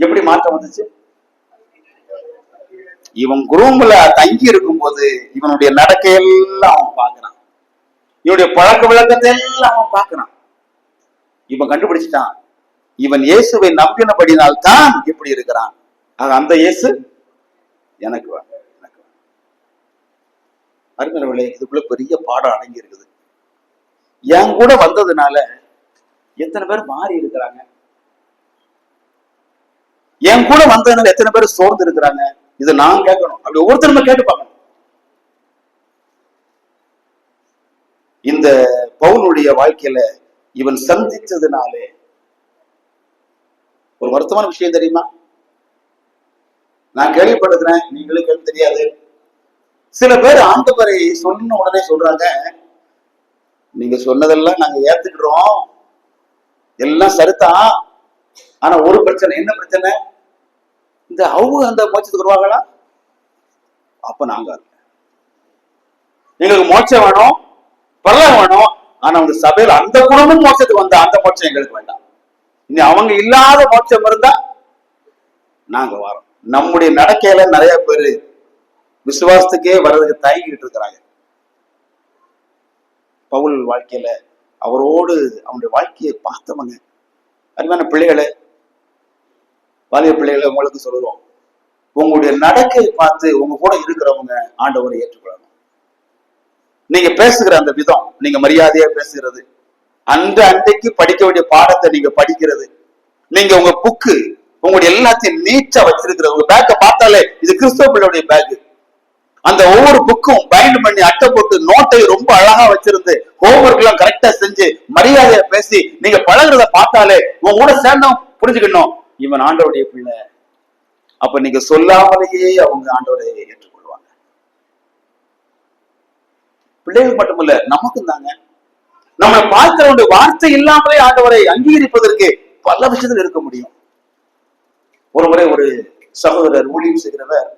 எப்படி மாற்றம் வந்துச்சு? இவன் ரூம்ல தங்கி இருக்கும் போது இவனுடைய நடக்கையெல்லாம் அவன் பார்க்கிறான், இவனுடைய பழக்க விளக்கத்தை எல்லாம் அவன் பார்க்கிறான். இவன் கண்டுபிடிச்சிட்டான், இவன் இயேசுவை நம்பினபடினால் தான் இப்படி இருக்கிறான். அந்த இயேசு எனக்கு வேணும். அருமையானவர்களே, இதுக்குள்ள பெரிய பாடம் அடங்கி இருக்குது. என் கூட வந்ததுனால எத்தனை பேர் மாறி இருக்கிறாங்க? என் கூட வந்ததுனால எத்தனை பேர் சோர்ந்து இருக்கிறாங்க? இதை நான் கேட்கணும். அப்படி ஒவ்வொருத்தருமே கேட்டு பார்க்கணும். இந்த பவுலுடைய வாழ்க்கையில இவன் சந்திச்சதுனாலே ஒரு வருத்தமான விஷயம் தெரியுமா? நான் கேள்விப்படுகிறேன், நீங்களும் கேள்வி தெரியாது. சில பேர் ஆண்டவரை சொன்ன உடனே சொல்றாங்க, நீங்க சொன்னதெல்லாம் நாங்க ஏத்துக்கிறோம், எல்லாம் சரிதான். ஆனா ஒரு பிரச்சனை. என்ன பிரச்சனை? இந்த அவங்க அந்த மோட்சத்துக்கு வருவாங்களா? அப்ப நாங்க எங்களுக்கு மோட்சம் வேணும், பரலோகம் வேணும். ஆனா அந்த சபையில அந்த குடும்பம் மோட்சத்துக்கு வந்தா அந்த மோட்சம் எங்களுக்கு வேண்டாம். இனி அவங்க இல்லாத மோட்சம் இருந்தா நாங்க வரோம். நம்முடைய நடக்கையில நிறைய பேரு விசுவாசத்துக்கே வர்றதுக்கு தயங்கிட்டு இருக்கிறாங்க. பவுல் வாழ்க்கையில அவரோடு அவனுடைய வாழ்க்கையை பார்த்தவங்க, அருமையான பிள்ளைகளை, வாலிப பிள்ளைகளை உங்களுக்கு சொல்லுவோம், உங்களுடைய நடக்கையை பார்த்து உங்க கூட இருக்கிறவங்க ஆண்டவரை ஏற்றுக்கொள்ளணும். நீங்க பேசுகிற அந்த விதம், நீங்க மரியாதையா பேசுகிறது, அன்றைக்கு படிக்க வேண்டிய பாடத்தை நீங்க படிக்கிறது, நீங்க உங்க புக்கு உங்களுடைய எல்லாத்தையும் நீட்டா வச்சிருக்கிறது. உங்க பேக்கை பார்த்தாலே இது கிறிஸ்தவ பிள்ளையுடைய பேக். அந்த ஒவ்வொரு புக்கும் பைண்ட் பண்ணி அட்டை போட்டு நோட்டை ரொம்ப அழகா வச்சிருந்து ஹோம்ஒர்க் எல்லாம் கரெக்டா செஞ்சு மரியாதையா பேசி நீங்க பழகுறத பார்த்தாலே உங்க கூட சேர்ந்தோம் புரிஞ்சுக்கணும் இவன் ஆண்டவருடைய பிள்ளை. அப்ப நீங்க சொல்லாமலேயே அவங்க ஆண்டவரை ஏற்றுக்கொள்வாங்க. பிள்ளைகள் மட்டுமல்ல, நமக்கும் தாங்க. நம்ம பார்க்கிறவங்க வார்த்தை இல்லாமலே ஆண்டவரை அங்கீகரிப்பதற்கு பல விஷயத்தில் இருக்க முடியும். ஒரு முறை ஒரு சகோதரர் ஊழியம் செய்கிறவர்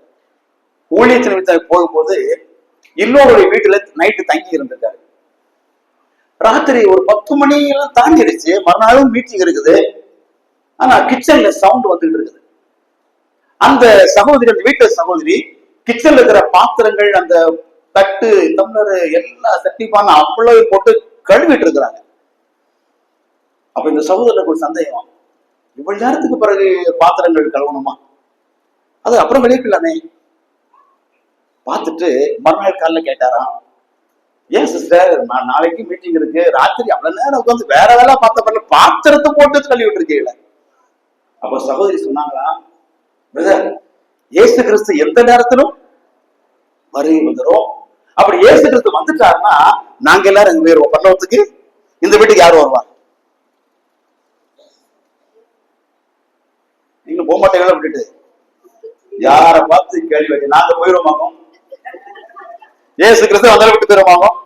ஊழியத்தின் நிமித்தம் போகும்போது இன்னொரு வீட்டுல நைட்டு தங்கி இருந்திருக்காரு. ராத்திரி ஒரு 10 மணி எல்லாம் தாண்டிடுச்சு. மறுநாளும் மீட்டிங் இருக்குது. ஆனா கிச்சன்ல சவுண்ட் வந்துட்டு இருக்குது. அந்த சகோதரி, அந்த வீட்டு சகோதரி கிச்சன்ல இருக்கிற பாத்திரங்கள், அந்த தட்டு, டம்ளர், எல்லா சட்டிப்பாங்க அவ்வளவு போட்டு கழுவிட்டு இருக்கிறாங்க. அப்ப இந்த சகோதரருக்கு ஒரு சந்தேகம், இவ்வளவு நேரத்துக்கு பிறகு பாத்திரங்கள் கழுவணுமா? அது அப்புறம் வெளியிடலாமே. பார்த்துட்டு மறுநாள் காலைல கேட்டாராம், ஏன் சிஸ்டர், நான் நாளைக்கு மீட்டிங் இருக்கு, ராத்திரி அவ்வளவு நேரம் உட்காந்து வேற வேலை பார்த்த பாத்திரத்தை போட்டு கழுவிட்டு இருக்கீங்கள? அப்ப சகோதரி சொன்னாங்களா, பிரதர், இயேசு கிறிஸ்து எந்த நேரத்திலும் வருகை வந்துடும். அப்படி இயேசு கிறிஸ்து வந்துட்டாருன்னா நாங்க எல்லாரும் எங்க போயிருவோம் பரலோகத்துக்கு. இந்த வீட்டுக்கு யாரும் வருவா? நீங்க போக மாட்டீங்களா? விட்டுட்டு யார பார்த்து கேள்வி வைக்க நாங்க போயிருவோமாகும்? இயேசு கிறிஸ்து வந்தாலும் விட்டு போயிருவோமாகும்?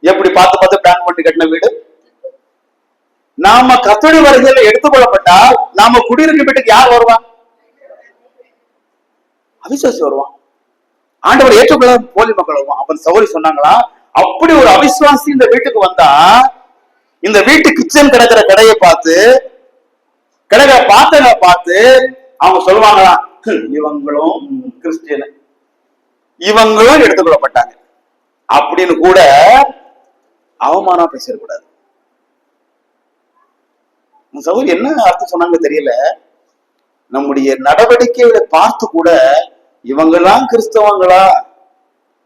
எப்படி பார்த்து பார்த்து பிளான் பண்ணி கட்டின வீடு? நாம கத்தோலிக்க வருகையில எடுத்துக்கொள்ளப்பட்டால் நாம குடியிருக்க வீட்டுக்கு யார் வருவா? அவிசுவாசி வருவான். ஆண்டவர் ஏற்றுக்கொள்ள போலி மக்கள் வருவான். அப்ப சௌரி சொன்னாங்களா, அப்படி ஒரு அவிசுவாசி இந்த வீட்டுக்கு வந்தா இந்த வீட்டு கிச்சன் கிடக்கிற கடையை பார்த்து, கிடக்கிற பாத்திரங்களை பார்த்து அவங்க சொல்லுவாங்களா, இவங்களும் கிறிஸ்டியன், இவங்களும் எடுத்துக்கொள்ளப்பட்டாங்க அப்படின்னு கூட அவமானம் பேசக்கூடாது. சௌரி என்ன அர்த்தம் சொன்னாங்க தெரியல. நம்முடைய நடவடிக்கைகளை பார்த்து கூட இவங்கெல்லாம் கிறிஸ்தவங்களா,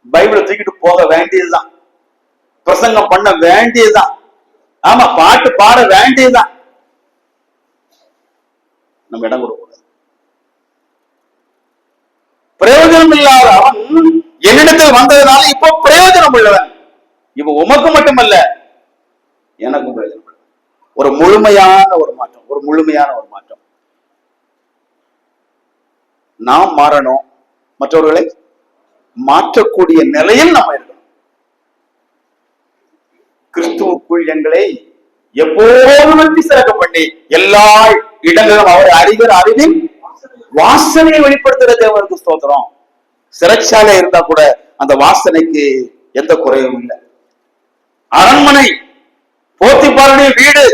பைபிளை தூக்கிட்டு போக வேண்டியதுதான், பிரசங்கம் பண்ண வேண்டியதுதான், ஆமா பாட்டு பாட வேண்டியதுதான். நம்ம இடம் கொடுக்கூடாது. பிரயோஜனம் இல்லாத அவன் என்னிடத்தில் வந்ததுனால இப்போ பிரயோஜனம் உள்ளவன். இப்ப உமக்கு மட்டுமல்ல எனக்கும் பிரயோஜனம். ஒரு முழுமையான ஒரு மாற்றம், ஒரு முழுமையான ஒரு மாற்றம். நாம் மாறணும், மற்றவர்களை மாற்றக்கூடிய நிலையில் நம்ம இருக்கணும். கிறிஸ்துவுக்குள் எங்களை எப்போதும் சிறக்க பண்ணி எல்லா இடங்களும் அவர் அறிகிற அறிவின் வாசனையை வெளிப்படுத்துகிற தேவனுக்கு ஸ்தோத்திரம். சிறைச்சாலை இருந்தா கூட அந்த வாசனைக்கு எந்த குறையும் இல்லை. அரண்மனை, போத்திபாருடைய வீடு,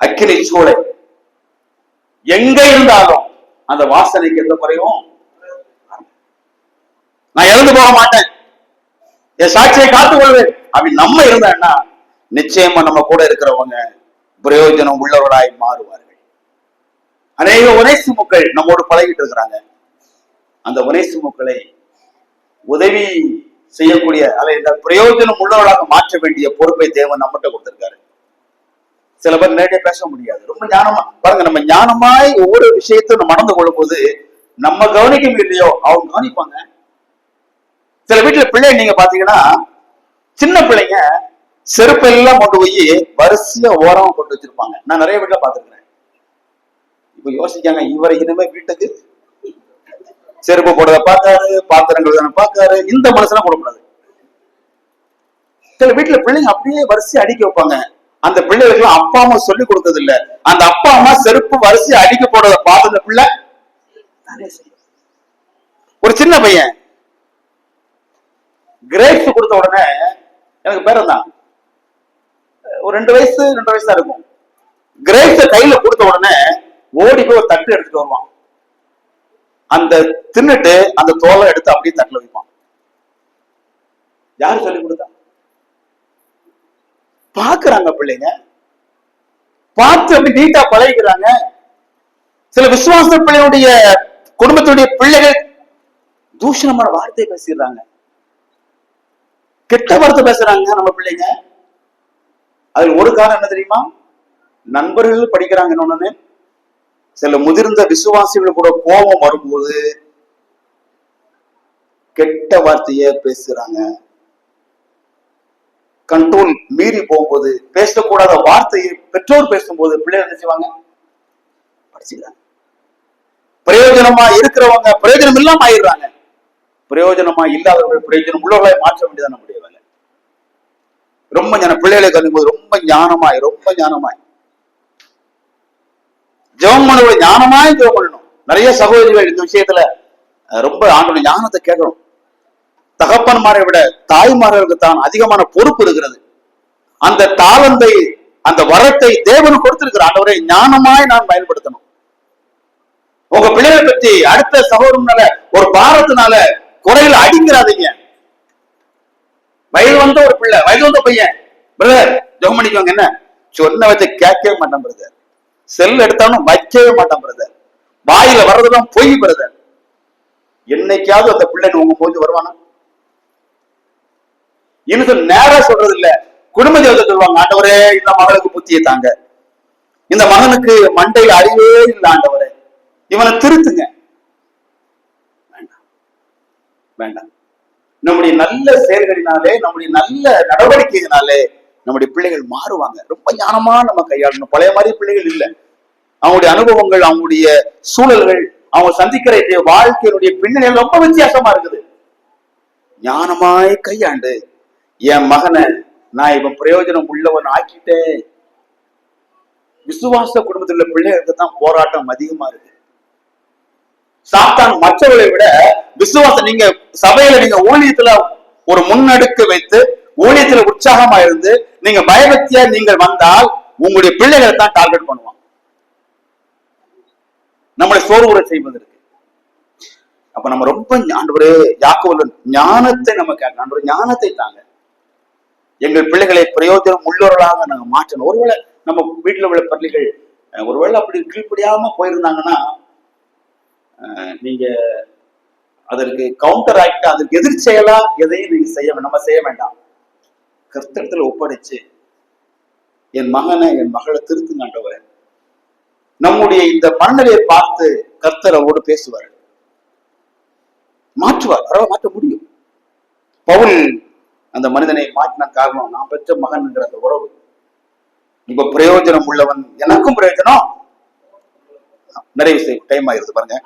அக்கினி சூளை, எங்க இருந்தாலும் அந்த வாசனைக்கு எந்த குறையும். நான் இறந்து போக மாட்டேன், என் சாட்சியை காத்துக் கொள்வேன் அப்படி நம்ம இருந்தான்னா நிச்சயமா நம்ம கூட இருக்கிறவங்க பிரயோஜனம் உள்ளவராய் மாறுவார்கள். அநேக உனேசிமுக்கள் நம்மோடு பழகிட்டு இருக்கிறாங்க. அந்த உனேசிமுக்களை உதவி செய்யக்கூடிய அதை பிரயோஜனம் உள்ளவராக மாற்ற வேண்டிய பொறுப்பை தேவன் நம்மகிட்ட கொடுத்திருக்காரு. சில பேர் நேரடியா பேச முடியாது. ரொம்ப ஞானமா பாருங்க, நம்ம ஞானமாய் ஒவ்வொரு விஷயத்தையும் நடந்து கொள்ளும் போது நம்ம கவனிக்க இல்லையோ அவங்க கவனிப்பாங்க. சில வீட்டுல பிள்ளை நீங்க பாத்தீங்கன்னா, சின்ன பிள்ளைங்க செருப்பு எல்லாம் கொண்டு போய் வரிசையா ஓரமா கொண்டு வச்சிருப்பாங்க. நான் நிறைய வீட்டுல பாத்துருக்கிறேன். இப்ப யோசிக்காங்க, இவரை இனிமே வீட்டுக்கு செருப்பு போடுறத பாக்காரு, பாத்திரங்கள் தானே பாக்காரு, இந்த மனசுலாம் போடக்கூடாது. சில வீட்டுல பிள்ளைங்க அப்படியே வரிசையா அடிக்க வைப்பாங்க. அந்த பிள்ளைகளுக்கு அப்பா அம்மா சொல்லி கொடுத்தது இல்ல. அந்த அப்பா அம்மா செருப்பு வரிசையா அடிக்க போடுறத பார்த்து அந்த பிள்ளை ஒரு சின்ன பையன் கிரேப்ஸ் கொடுத்த உடனே, எனக்கு பேரன் தான், ஒரு 2 வயசு 2 வயசா இருக்கும். கிரேப்ஸ கையில கொடுத்த உடனே ஓடி போய் ஒரு தட்டு எடுத்துட்டு வருவான். அந்த தின்னுட்டு அந்த தோலை எடுத்து அப்படியே தட்டுல வைப்பான். யாரு சொல்லி கொடுத்தா? பாக்குறாங்க பிள்ளைங்க, பார்த்து அப்படி நீட்டா பழகிக்கிறாங்க. சில விசுவாச பிள்ளைகளுடைய குடும்பத்துடைய பிள்ளைகள் தூஷணமான வார்த்தையை பேசிடுறாங்க, கெட்ட வார்த்தை பேசுறாங்க நம்ம பிள்ளைங்க. அதுல ஒரு காரணம் என்ன தெரியுமா? நண்பர்கள் படிக்கிறாங்க. சில முதிர்ந்த விசுவாசிகள் கூட கோபம் வரும்போது கெட்ட வார்த்தைய பேசுறாங்க. கண்ட்ரோல் மீறி போகும்போது, பேசக்கூடாத வார்த்தையை பெற்றோர் பேசும்போது பிள்ளைகள் என்ன செய்வாங்க? படிச்சுக்கிறாங்க. பிரயோஜனமா இருக்கிறவங்க பிரயோஜனம் இல்லாம ஆயிடுறாங்க. பிரயோஜனமா இல்லாதவர்கள் பிரயோஜனம் உள்ளவர்களை மாற்ற வேண்டியதான் நம்முடைய வேலை. ரொம்ப பிள்ளைகளை கல்லும் போது ரொம்ப ஞானமாய் ஜெபம் பண்ண ஞானமாய் ஜெபம் பண்ணணும். நிறைய சகோதரிகள் இந்த விஷயத்துல ரொம்ப ஆண்டோட ஞானத்தை கேட்கணும். தகப்பன்மாரை விட தாய்மார்களுக்கு தான் அதிகமான பொறுப்பு இருக்கிறது. அந்த தாளந்தை, அந்த வரத்தை தேவன் கொடுத்திருக்கிற ஆண்டவரை ஞானமாய் நான் பயன்படுத்தணும். உங்க பிள்ளைகளை பற்றி அடுத்த சகோதரனால ஒரு பாரத்தினால குறையில அடிக்கிறாதீங்க. வயது வந்த ஒரு பிள்ளை, வயது வந்த பையன், பிரதர் ஜெபம் பண்ணிக்கோங்க, என்ன சொன்ன வச்சு கேட்கவே மாட்டான் பிரதர். செல் எடுத்தாலும் வைக்கவே மாட்டான் பிரதர். வாயில வர்றதுதான் பொய் பிரதர். என்னைக்காவது அந்த பிள்ளை உங்க போது வருவானா? இன்னும் நேரா சொல்றது இல்ல, குடும்ப தேவதை சொல்லுவாங்க, ஆண்டவரே இந்த மகளுக்கு புத்தியை தாங்க, இந்த மகனுக்கு மண்டையில் அறிவே இல்லை ஆண்டவரே, இவனை திருத்துங்க. வேண்டாம் வேண்டாம். நம்முடைய நல்ல செயல்களினாலே, நம்முடைய நல்ல நடவடிக்கையினாலே நம்முடைய பிள்ளைகள் மாறுவாங்க. ரொம்ப ஞானமா நம்ம கையாளணும். பழைய மாதிரி பிள்ளைகள் இல்லை. அவங்களுடைய அனுபவங்கள், அவங்களுடைய சூழல்கள், அவங்க சந்திக்கிற வாழ்க்கையினுடைய பின்னணியில் ரொம்ப வித்தியாசமா இருக்குது. ஞானமாய் கையாண்டு என் மகனை நான் இவன் பிரயோஜனம் உள்ளவன் ஆக்கிட்டேன். விசுவாச குடும்பத்தில் உள்ள பிள்ளைகளுக்கு தான் போராட்டம் அதிகமா இருக்கு. சாத்தான் மற்றவர்களை விட விசுவாசம், நீங்க சபையில நீங்க ஊழியத்துல ஒரு முன்னெடுக்க வைத்து ஊழியத்துல உற்சாகமா இருந்து நீங்க பயபக்தியா நீங்கள் வந்தால் உங்களுடைய பிள்ளைகளை தான் டார்கெட் பண்ணுவான், நம்மளை சோர்வுரை செய்வதற்கு. அப்ப நம்ம ரொம்ப ஆண்டவரே யாக்கோபு ஞானத்தை நம்ம கேட்கணும். ஆண்டவரே ஞானத்தை தாங்க, எங்கள் பிள்ளைகளை பிரயோஜனம் உள்ளவர்களாக நாங்க மாற்றணும். ஒருவேளை நம்ம வீட்டுல உள்ள பள்ளிகள் ஒருவேளை அப்படி கீழ்ப்படியாம போயிருந்தாங்கன்னா நீங்க அதற்கு கவுண்டர் ஆக்ட், அதற்கு எதிர் செயலா எதையும் நீங்க நம்ம செய்ய வேண்டாம். கர்த்தரிடத்துல ஒப்படைச்சு என் மகனை என் மகளை திருத்துங்க ஆண்டவரே. நம்முடைய இந்த மனநிலையை பார்த்து கர்த்தர் அவரோடு பேசுவார், மாற்றுவார், மாற்ற முடியும். பவுல் அந்த மனிதனை மாற்றின காரணம், நான் பெற்ற மகன் என்கிற அந்த உறவு. இப்ப பிரயோஜனம் உள்ளவன், எனக்கும் பிரயோஜனம். நிறைவு செய்யும் டைம் ஆயிருது பாருங்க.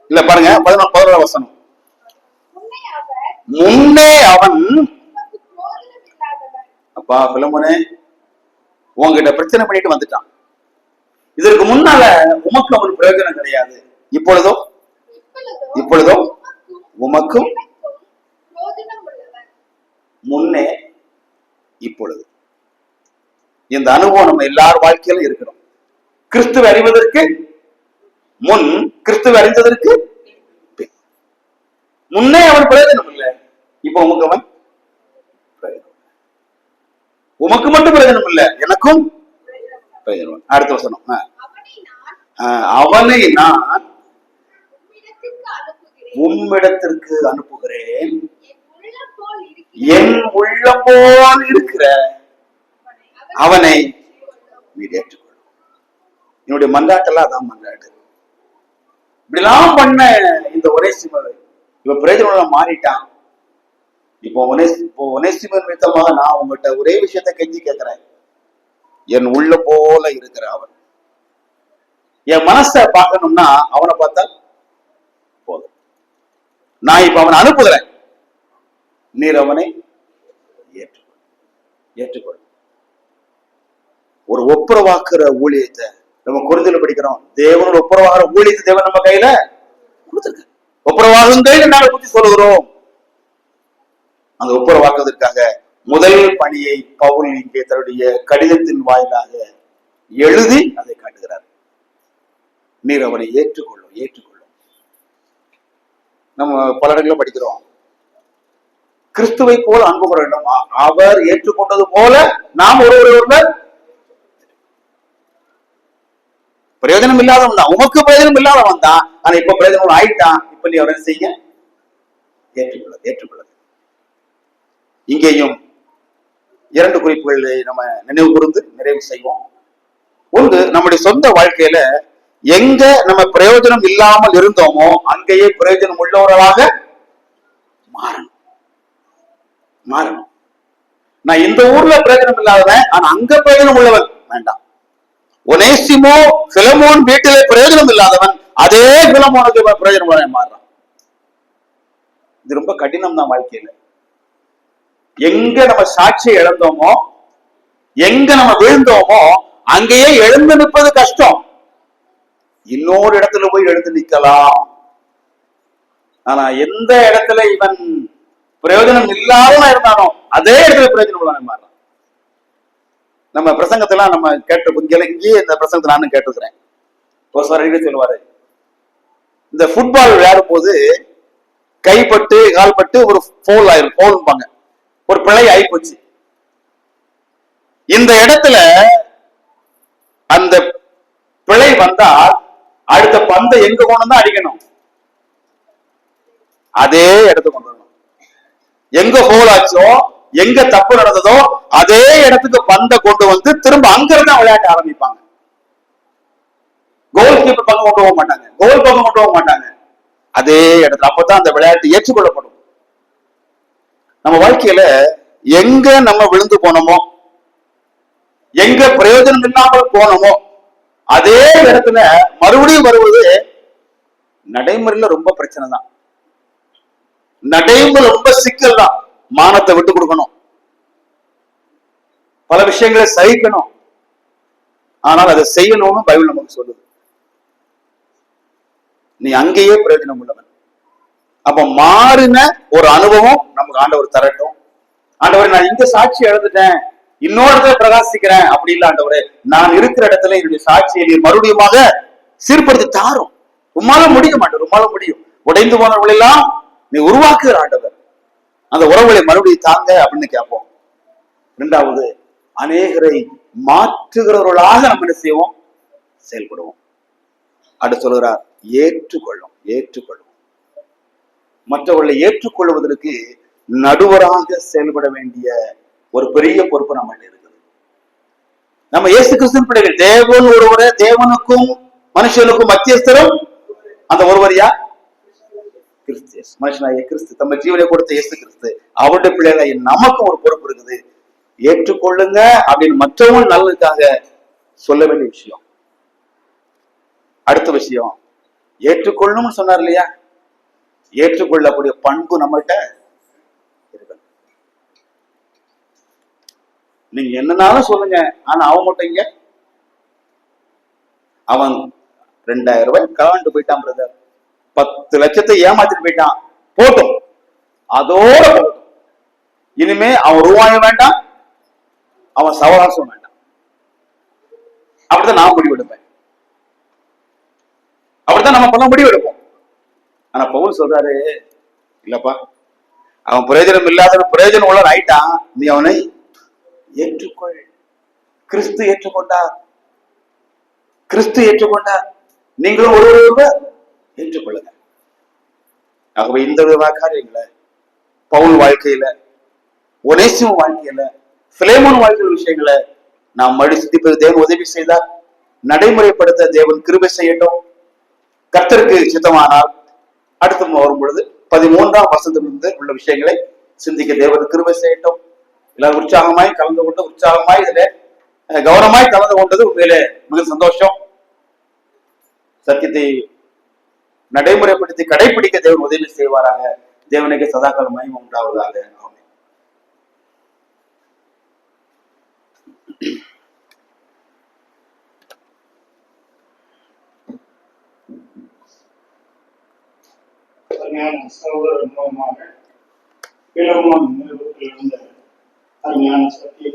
இல்ல பாருங்க, 11 வசனம். முன்னே அவன், அப்பா பிலமோனே உங்ககிட்ட பிரச்சனை பண்ணிட்டு வந்துட்டான். இதற்கு முன்னால உமக்கு அவன் பிரயோஜனம் கிடையாது. இப்பொழுதோ உமக்கும், முன்னே இப்பொழுது. இந்த அனுபவம் நம்ம எல்லார் வாழ்க்கையிலும் இருக்கணும். கிறிஸ்துவை அறிவதற்கு முன், கிறிஸ்துவை அறிந்ததற்கு முன்னே அவன் பிரயோஜனம் இல்லை. இப்ப உமக்கு அவன் உமக்கு மட்டும் பிரயோஜனம் இல்லை, எனக்கும் பிரயோஜனம். அடுத்த வசனம், அவனை நான் உம்மிடத்திற்கு அனுப்புகிறேன், என் உள்ளம் போல் இருக்கிற அவனை நீர் ஏற்றுக்கொள்ளும். என்னுடைய மன்றாட்டெல்லாம் அதான் மன்றாட்டு. இப்படிலாம் பண்ண இந்த ஒனேசிமர் இவ பிரயோஜனம் மாறிட்டான். இப்போ ஒனேசிமர் நிமித்தமாக நான் உங்ககிட்ட ஒரே விஷயத்த கெஞ்சி கேட்கிறேன், என் உள்ள போல இருக்கிற அவன். என் மனசை பார்க்கணும்னா அவனை பார்த்தா போதும். நான் இப்ப அவனை அனுப்புகிறேன், நீர் அவனை ஏற்றுக்கொள். ஒரு ஒப்புரவாக்குற ஊழியத்தை நம்ம குருதில படிக்கிறோம். தேவனோட ஒப்புரவாகிற ஊழியத்தை தேவன் நம்ம கையில கொடுத்திருக்க. ஒப்புரவாகுங்கள் நாங்கள் பற்றி சொல்லுகிறோம். அந்த ஒப்புரவாக்குவதற்காக முதல் பணியை பவுல் இங்கே தன்னுடைய கடிதத்தின் வாயிலாக எழுதி அதை காட்டுகிறார். நீர் அவனை ஏற்றுக்கொள்ளும். நம்ம பல இடங்களில் படிக்கிறோம், கிறிஸ்துவை போல அன்பு கூற வேண்டும். அவர் ஏற்றுக்கொண்டது போல நாம் ஒருவர் பிரயோஜனம் இல்லாதவன் தான், உமக்கு பிரயோஜனம் இல்லாதவன் தான். ஆனா இப்ப பிரயோஜனம் ஆயிட்டான். இப்ப நீ அவரை செய்ய ஏற்றுக்கொள்ள. இங்கேயும் 2 குறிப்புகளை நம்ம நினைவு கூர்ந்து நிறைவு செய்வோம். ஒன்று, நம்முடைய சொந்த வாழ்க்கையில எங்க நம்ம பிரயோஜனம் இல்லாமல் இருந்தோமோ அங்கேயே பிரயோஜனம் உள்ளவர்களாக மாறணும். நான் இந்த ஊர்ல பிரயோஜனம் இல்லாதவன், ஆனா அங்க பிரயோஜனம் உள்ளவன் வேண்டாம். ஒனேசிமோ பிலமோன் வீட்டிலே பிரயோஜனம் இல்லாதவன் அதே பிலமோனுக்கு பிரயோஜனம் உள்ளவன் மாறுறான். இது ரொம்ப கடினம் தான் வாழ்க்கையில. எங்க நம்ம சாட்சியை இழந்தோமோ, எங்க நம்ம விழுந்தோமோ, அங்கேயே எழுந்து நிற்பது கஷ்டம். இன்னொரு இடத்துல போய் எழுந்து நிக்கலாம். ஆனா எந்த இடத்துல இவன் பிரயோஜனம் இல்லாதவனா இருந்தானோ அதே இடத்துல பிரயோஜனம் உள்ளவன் மாறுறான். நம்ம பிரசங்கத்தெல்லாம் நம்ம கேட்டு இங்கேயே இந்த பிரசங்கத்தை நானும் கேட்டுக்கிறேன். சொல்லுவாரு, இந்த ஃபுட்பால் விளையாடும் போது கைப்பட்டு கால்பட்டு ஒரு ஃபவுல் ஆயிரும், ஃபவுல்பாங்க, ஒரு பிழை ஆயிப்போச்சு. இந்த இடத்துல அந்த பிழை வந்தால் அடுத்த பந்தை எங்க கொண்டு தான் அடிக்கணும்? அதே இடத்துக்கு கொண்டு வரணும். எங்க ஃபவுல் ஆச்சோ, எங்க தப்பு நடந்ததோ அதே இடத்துக்கு பந்தை கொண்டு வந்து திரும்ப அங்கிருந்து விளையாட்ட ஆரம்பிப்பாங்க. கோல் கீப்பர் பக்கம் கொண்டு போக மாட்டாங்க, கோல் பக்கம் கொண்டு போக மாட்டாங்க, அதே இடத்துல. அப்பதான் அந்த விளையாட்டு ஏற்றுக்கொள்ளப்படும். நம்ம வாழ்க்கையில எங்க நம்ம விழுந்து போனோமோ, எங்க பிரயோஜனம் இல்லாமல் போனோமோ அதே இடத்துல மறுபடியும் வருவது நடைமுறையில ரொம்ப பிரச்சனை தான். நடைமுறை ரொம்ப சிக்கல் தான். மானத்தை விட்டு கொடுக்கணும், பல விஷயங்களை சகிக்கணும், ஆனால் அதை செய்யணும்னு பைபிள் நமக்கு சொல்லுது. நீ அங்கேயே பிரயோஜனம் உள்ளவன். அப்ப மாறின ஒரு அனுபவம் நமக்கு ஆண்டவர் தரட்டும். ஆண்டவரை, நான் இங்க சாட்சி எழுந்துட்டேன், இன்னொரு இடத்துல பிரகாசிக்கிறேன் அப்படி இல்ல ஆண்டவரே, நான் இருக்கிற இடத்துல என்னுடைய சாட்சியை நீ மறுபடியுமாக சீர்படுத்தி தாரும். உம்மால முடிய மாட்டேன், உம்மால முடியும். உடைந்து போனவர்கள் எல்லாம் நீ உருவாக்குகிற ஆண்டவர், அந்த உறவுகளை மறுபடியும் தாங்க அப்படின்னு கேட்போம். இரண்டாவது, அநேகரை மாற்றுகிறவர்களாக நம்ம என்ன செய்வோம்? செயல்படுவோம். அடுத்து சொல்கிறார், ஏற்றுக்கொள்ளும். மற்றவர்களை ஏற்றுக்கொள்வதற்கு நடுவராக செயல்பட வேண்டிய ஒரு பெரிய பொறுப்பு நம்ம இருக்குது. நம்ம இயேசு கிறிஸ்துவின் பிள்ளைகள். தேவன் ஒருவரே, தேவனுக்கும் மனுஷனுக்கும் மத்தியஸ்தரும் அந்த ஒருவர் யார்? கிறிஸ்து. மனுஷனாகிய கிறிஸ்து, தம்ம ஜீவனை கொடுத்த இயேசு கிறிஸ்து. அவருடைய பிள்ளைகளை நமக்கும் ஒரு பொறுப்பு இருக்குது. ஏற்றுக்கொள்ளுங்க அப்படின்னு மற்றவங்க நல்லதுக்காக சொல்ல வேண்டிய விஷயம். அடுத்த விஷயம், ஏற்றுக்கொள்ளணும்னு சொன்னார் இல்லையா? ஏற்றுக்கொள்ளக்கூடிய பண்பு நம்மகிட்ட இருக்கு. நீங்க என்னன்னாலும் சொல்லுங்க, ஆனா அவன் மட்டும் இங்க அவன் 2000 ரூபாய் கலாண்டு போயிட்டான் பிரதர், 10 லட்சத்தை ஏமாத்திட்டு போயிட்டான், போட்டும், அதோட போட்டும். இனிமே அவன் ரூபாயும் வேண்டாம், அவன் சவகாசம் வேண்டாம். அப்படித்தான் நான் முடிவெடுப்பேன், அப்படித்தான் நம்ம பண்ண முடிவெடுப்போம். ஆனா பவுல் சொல்றாரு, இல்லப்பா, அவன் பிரயோஜனம் இல்லாத பிரயோஜனம் உள்ள ஆயிட்டான், நீ அவனை ஏற்றுக்கொள். கிறிஸ்து ஏற்றுக்கொண்டார், கிறிஸ்து ஏற்றுக்கொண்டார், நீங்களும் ஒருவர் ஏற்றுக்கொள்ளுங்க. ஆகவே இந்த காரியங்களை பவுல் வாழ்க்கையில, ஒனேசிமு வாழ்க்கையில, பிலேமோன் வாழ்க்கை விஷயங்களை நாம் மறுபடி சிந்திப்பது தேவன் உதவி செய்தார். நடைமுறைப்படுத்த தேவன் கிருபை செய்யட்டும். கர்த்தருக்கு சித்தமானால் அடுத்து வரும் பொழுது 13ஆம் வசனத்திலிருந்து உள்ள விஷயங்களை சிந்திக்க தேவன் கிருபை செய்யட்டும். எல்லாரும் உற்சாகமாய் கலந்து கொண்டு, உற்சாகமாய் இதுல கவனமாய் கலந்து கொண்டது உண்மையிலே மிக சந்தோஷம். சத்தியத்தை நடைமுறைப்படுத்தி கடைபிடிக்க தேவன் உதவி செய்வாராக. தேவனுக்கு சதாகால மகிமை உண்டாவதாக. சகோதர மூலமாக பிலமோன் நிறுவனத்தில் இருந்த அருமையான சத்திய